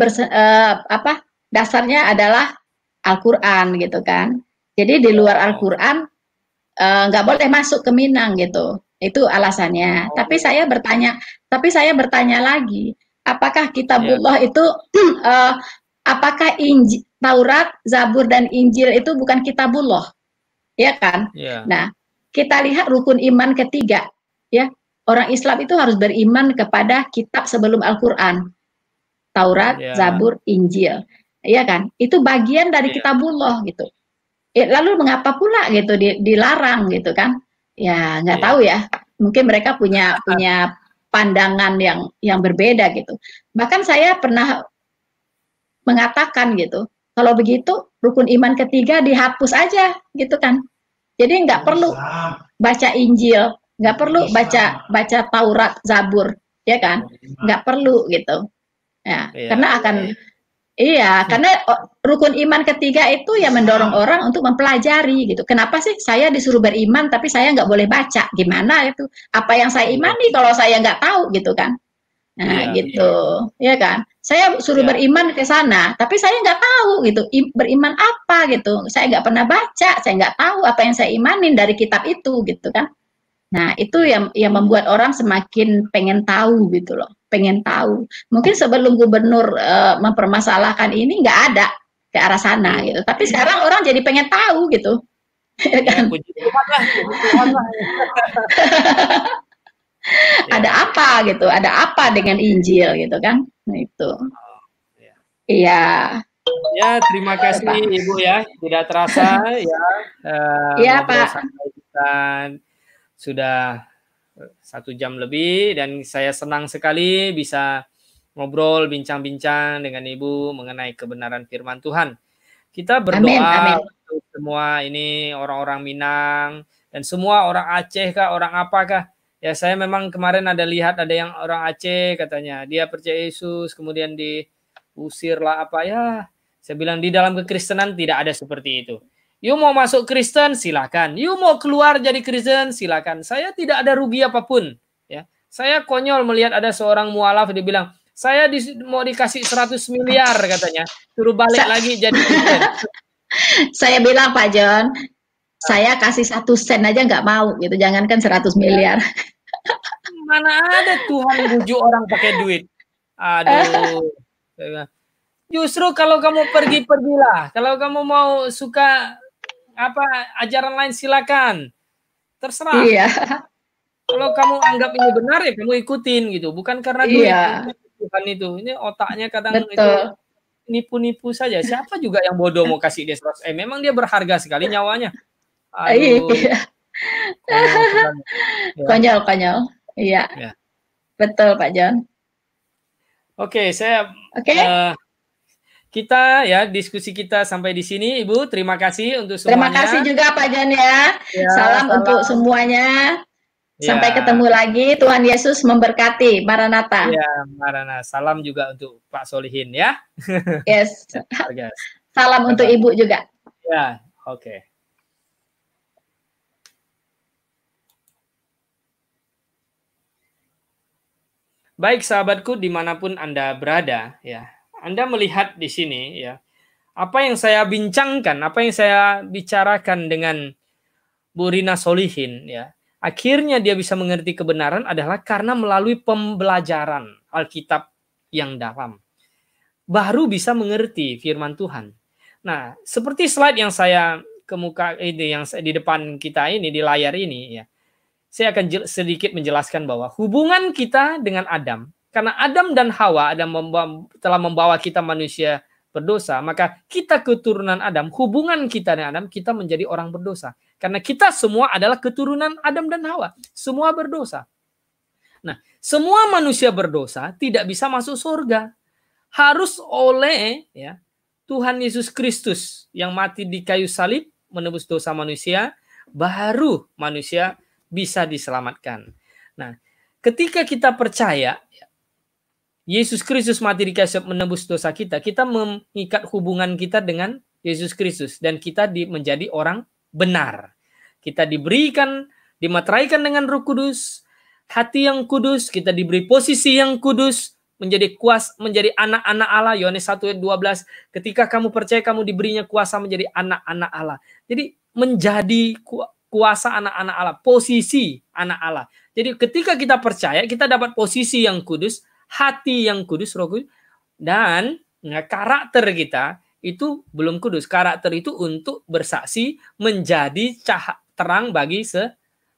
dasarnya adalah Al-Quran gitu kan. Jadi di luar Al-Quran nggak boleh masuk ke Minang gitu. Itu alasannya. Tapi saya bertanya lagi, apakah kitabullah itu apakah Taurat, Zabur dan Injil itu bukan kitabullah? Ya kan? Nah, kita lihat rukun iman ketiga, ya. Orang Islam itu harus beriman kepada kitab sebelum Al-Qur'an. Taurat, Zabur, Injil. Ya kan? Itu bagian dari kitabullah gitu. Lalu mengapa pula gitu dilarang gitu kan? Ya nggak tahu ya. Mungkin mereka punya pandangan yang berbeda gitu. Bahkan saya pernah mengatakan gitu, kalau begitu rukun iman ketiga dihapus aja gitu kan. Jadi nggak perlu baca Injil, nggak perlu baca Taurat, Zabur, ya kan? Nggak perlu gitu. Ya, karena karena rukun iman ketiga itu ya mendorong orang untuk mempelajari gitu. Kenapa sih saya disuruh beriman tapi saya nggak boleh baca? Gimana itu? Apa yang saya imani kalau saya nggak tahu gitu kan? Nah gitu, ya kan? Saya suruh beriman ke sana, tapi saya nggak tahu gitu. Beriman apa gitu? Saya nggak pernah baca, saya nggak tahu apa yang saya imanin dari kitab itu gitu kan? Nah itu yang membuat orang semakin pengen tahu gitu loh. Pengen tahu. Mungkin sebelum gubernur mempermasalahkan ini nggak ada ke arah sana gitu. Tapi sekarang orang jadi pengen tahu gitu. Kan? Ada apa gitu? Ada apa dengan Injil gitu kan? Nah itu. Iya. Ya terima kasih Ibu ya. Tidak terasa ya. Iya Pak. Kita sudah 1 jam lebih dan saya senang sekali bisa ngobrol, bincang-bincang dengan Ibu mengenai kebenaran firman Tuhan. Kita berdoa untuk semua ini orang-orang Minang dan semua orang Aceh kah, orang apakah. Ya saya memang kemarin ada lihat ada yang orang Aceh katanya dia percaya Yesus kemudian diusir lah apa ya. Saya bilang di dalam kekristenan tidak ada seperti itu. You mau masuk Kristen, silakan. You mau keluar jadi Kristen, silakan. Saya tidak ada rugi apapun. Ya, saya konyol melihat ada seorang mualaf dia bilang, saya mau dikasih 100 miliar katanya, suruh balik lagi jadi Kristen. Saya bilang Pak John, saya kasih 1 sen aja nggak mau gitu, jangankan 100 miliar. Mana ada Tuhan bujuk orang pakai duit. Aduh. Justru kalau kamu pergilah. Kalau kamu mau suka ajaran lain silakan. Terserah. Iya. Kalau kamu anggap ini benar ya kamu ikutin gitu. Bukan karena duit Tuhan itu. Ini otaknya kadang itu nipu-nipu saja. Siapa juga yang bodoh mau kasih dia 100 M. Memang dia berharga sekali nyawanya. Aduh. Iya. Konyol. Iya. Ya. Betul Pak John. Oke, kita ya diskusi kita sampai di sini Ibu. Terima kasih untuk semuanya. Terima kasih juga Pak John ya. Salam untuk semuanya. Sampai ketemu lagi. Tuhan Yesus memberkati. Maranatha. Ya, Maranatha. Salam juga untuk Pak Solihin ya. Yes. Salam untuk Ibu juga. Ya, oke. Baik sahabatku dimanapun Anda berada ya. Anda melihat di sini ya, apa yang saya bincangkan, apa yang saya bicarakan dengan Bu Rina Solihin ya, akhirnya dia bisa mengerti kebenaran adalah karena melalui pembelajaran Alkitab yang dalam. Baru bisa mengerti firman Tuhan. Nah, seperti slide yang saya kemuka ini yang di depan kita ini di layar ini ya. Saya akan sedikit menjelaskan bahwa hubungan kita dengan Adam, karena Adam dan Hawa telah membawa kita manusia berdosa, maka kita keturunan Adam, hubungan kita dengan Adam, kita menjadi orang berdosa. Karena kita semua adalah keturunan Adam dan Hawa, semua berdosa. Nah, semua manusia berdosa tidak bisa masuk surga. Harus oleh Tuhan Yesus Kristus yang mati di kayu salib menebus dosa manusia, baru manusia bisa diselamatkan. Nah, ketika kita percaya Yesus Kristus mati di kayu salib menebus dosa kita, kita mengikat hubungan kita dengan Yesus Kristus dan kita menjadi orang benar. Kita diberikan, dimateraikan dengan Roh Kudus, hati yang kudus, kita diberi posisi yang kudus, menjadi menjadi anak-anak Allah. Yohanes 1 ayat 12, ketika kamu percaya kamu diberinya kuasa menjadi anak-anak Allah. Jadi menjadi kuasa anak-anak Allah, posisi anak Allah. Jadi ketika kita percaya, kita dapat posisi yang kudus, hati yang kudus, Roh Kudus, dan karakter kita itu belum kudus. Karakter itu untuk bersaksi, menjadi terang bagi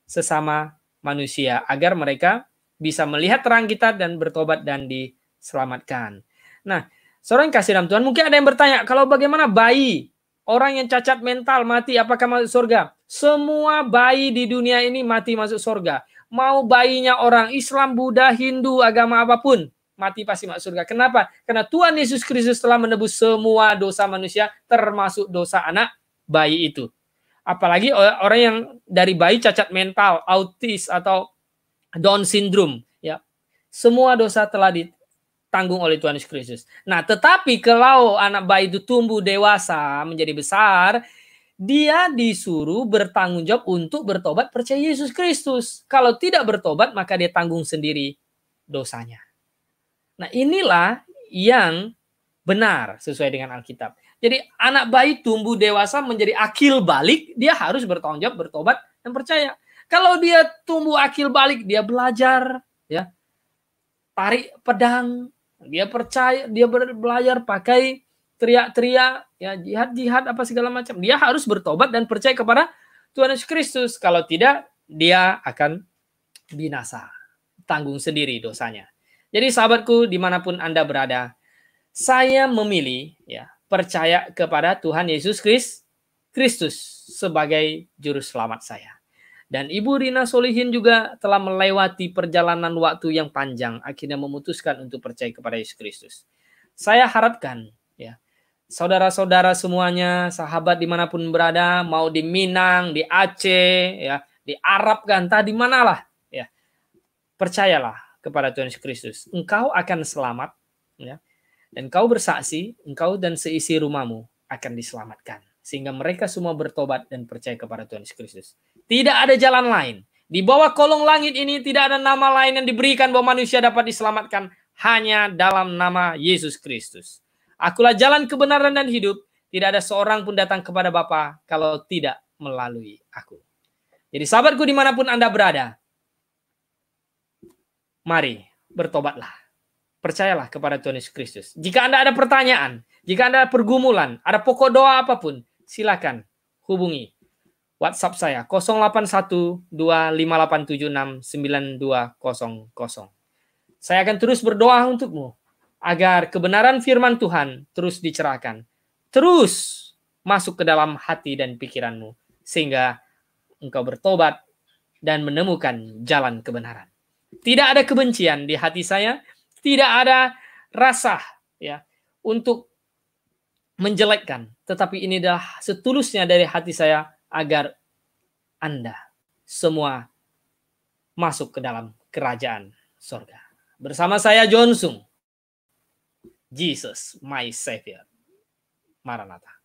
sesama manusia agar mereka bisa melihat terang kita dan bertobat dan diselamatkan. Nah, saudara yang kasih dalam Tuhan, mungkin ada yang bertanya, kalau bagaimana bayi, orang yang cacat mental mati, apakah masuk surga? Semua bayi di dunia ini mati masuk surga. Mau bayinya orang Islam, Buddha, Hindu, agama apapun, mati pasti masuk surga. Kenapa? Karena Tuhan Yesus Kristus telah menebus semua dosa manusia, termasuk dosa anak bayi itu. Apalagi orang yang dari bayi cacat mental, autis, atau Down syndrome, ya, semua dosa telah ditanggung oleh Tuhan Yesus Kristus. Nah, tetapi kalau anak bayi itu tumbuh dewasa menjadi besar, dia disuruh bertanggung jawab untuk bertobat percaya Yesus Kristus. Kalau tidak bertobat, maka dia tanggung sendiri dosanya. Nah, inilah yang benar sesuai dengan Alkitab. Jadi anak bayi tumbuh dewasa menjadi akil balik, dia harus bertanggung jawab, bertobat dan percaya. Kalau dia tumbuh akil balik, dia belajar, ya, tarik pedang, dia percaya, dia belajar pakai teriak-teriak, ya, jihad apa segala macam. Dia harus bertobat dan percaya kepada Tuhan Yesus Kristus. Kalau tidak, dia akan binasa, tanggung sendiri dosanya. Jadi sahabatku, dimanapun Anda berada, saya memilih, ya, percaya kepada Tuhan Yesus Kristus sebagai juru selamat saya. Dan Ibu Rina Solihin juga telah melewati perjalanan waktu yang panjang, akhirnya memutuskan untuk percaya kepada Yesus Kristus. Saya harapkan, ya, saudara-saudara semuanya, sahabat dimanapun berada, mau di Minang, di Aceh, ya, di Arab, entah di manalah, ya, percayalah kepada Tuhan Yesus Kristus. Engkau akan selamat, ya, dan kau bersaksi, engkau dan seisi rumahmu akan diselamatkan. Sehingga mereka semua bertobat dan percaya kepada Tuhan Yesus Kristus. Tidak ada jalan lain. Di bawah kolong langit ini tidak ada nama lain yang diberikan bahwa manusia dapat diselamatkan. Hanya dalam nama Yesus Kristus. Akulah jalan kebenaran dan hidup. Tidak ada seorang pun datang kepada Bapa kalau tidak melalui aku. Jadi sahabatku dimanapun Anda berada, mari bertobatlah. Percayalah kepada Tuhan Yesus Kristus. Jika Anda ada pertanyaan, jika Anda ada pergumulan, ada pokok doa apapun, silakan hubungi WhatsApp saya 081258769200. Saya akan terus berdoa untukmu agar kebenaran firman Tuhan terus dicerahkan, terus masuk ke dalam hati dan pikiranmu sehingga engkau bertobat dan menemukan jalan kebenaran. Tidak ada kebencian di hati saya, tidak ada rasa, ya, untuk menjelekkan, tetapi ini adalah setulusnya dari hati saya agar Anda semua masuk ke dalam kerajaan surga. Bersama saya John Sung, Jesus my Savior. Maranatha.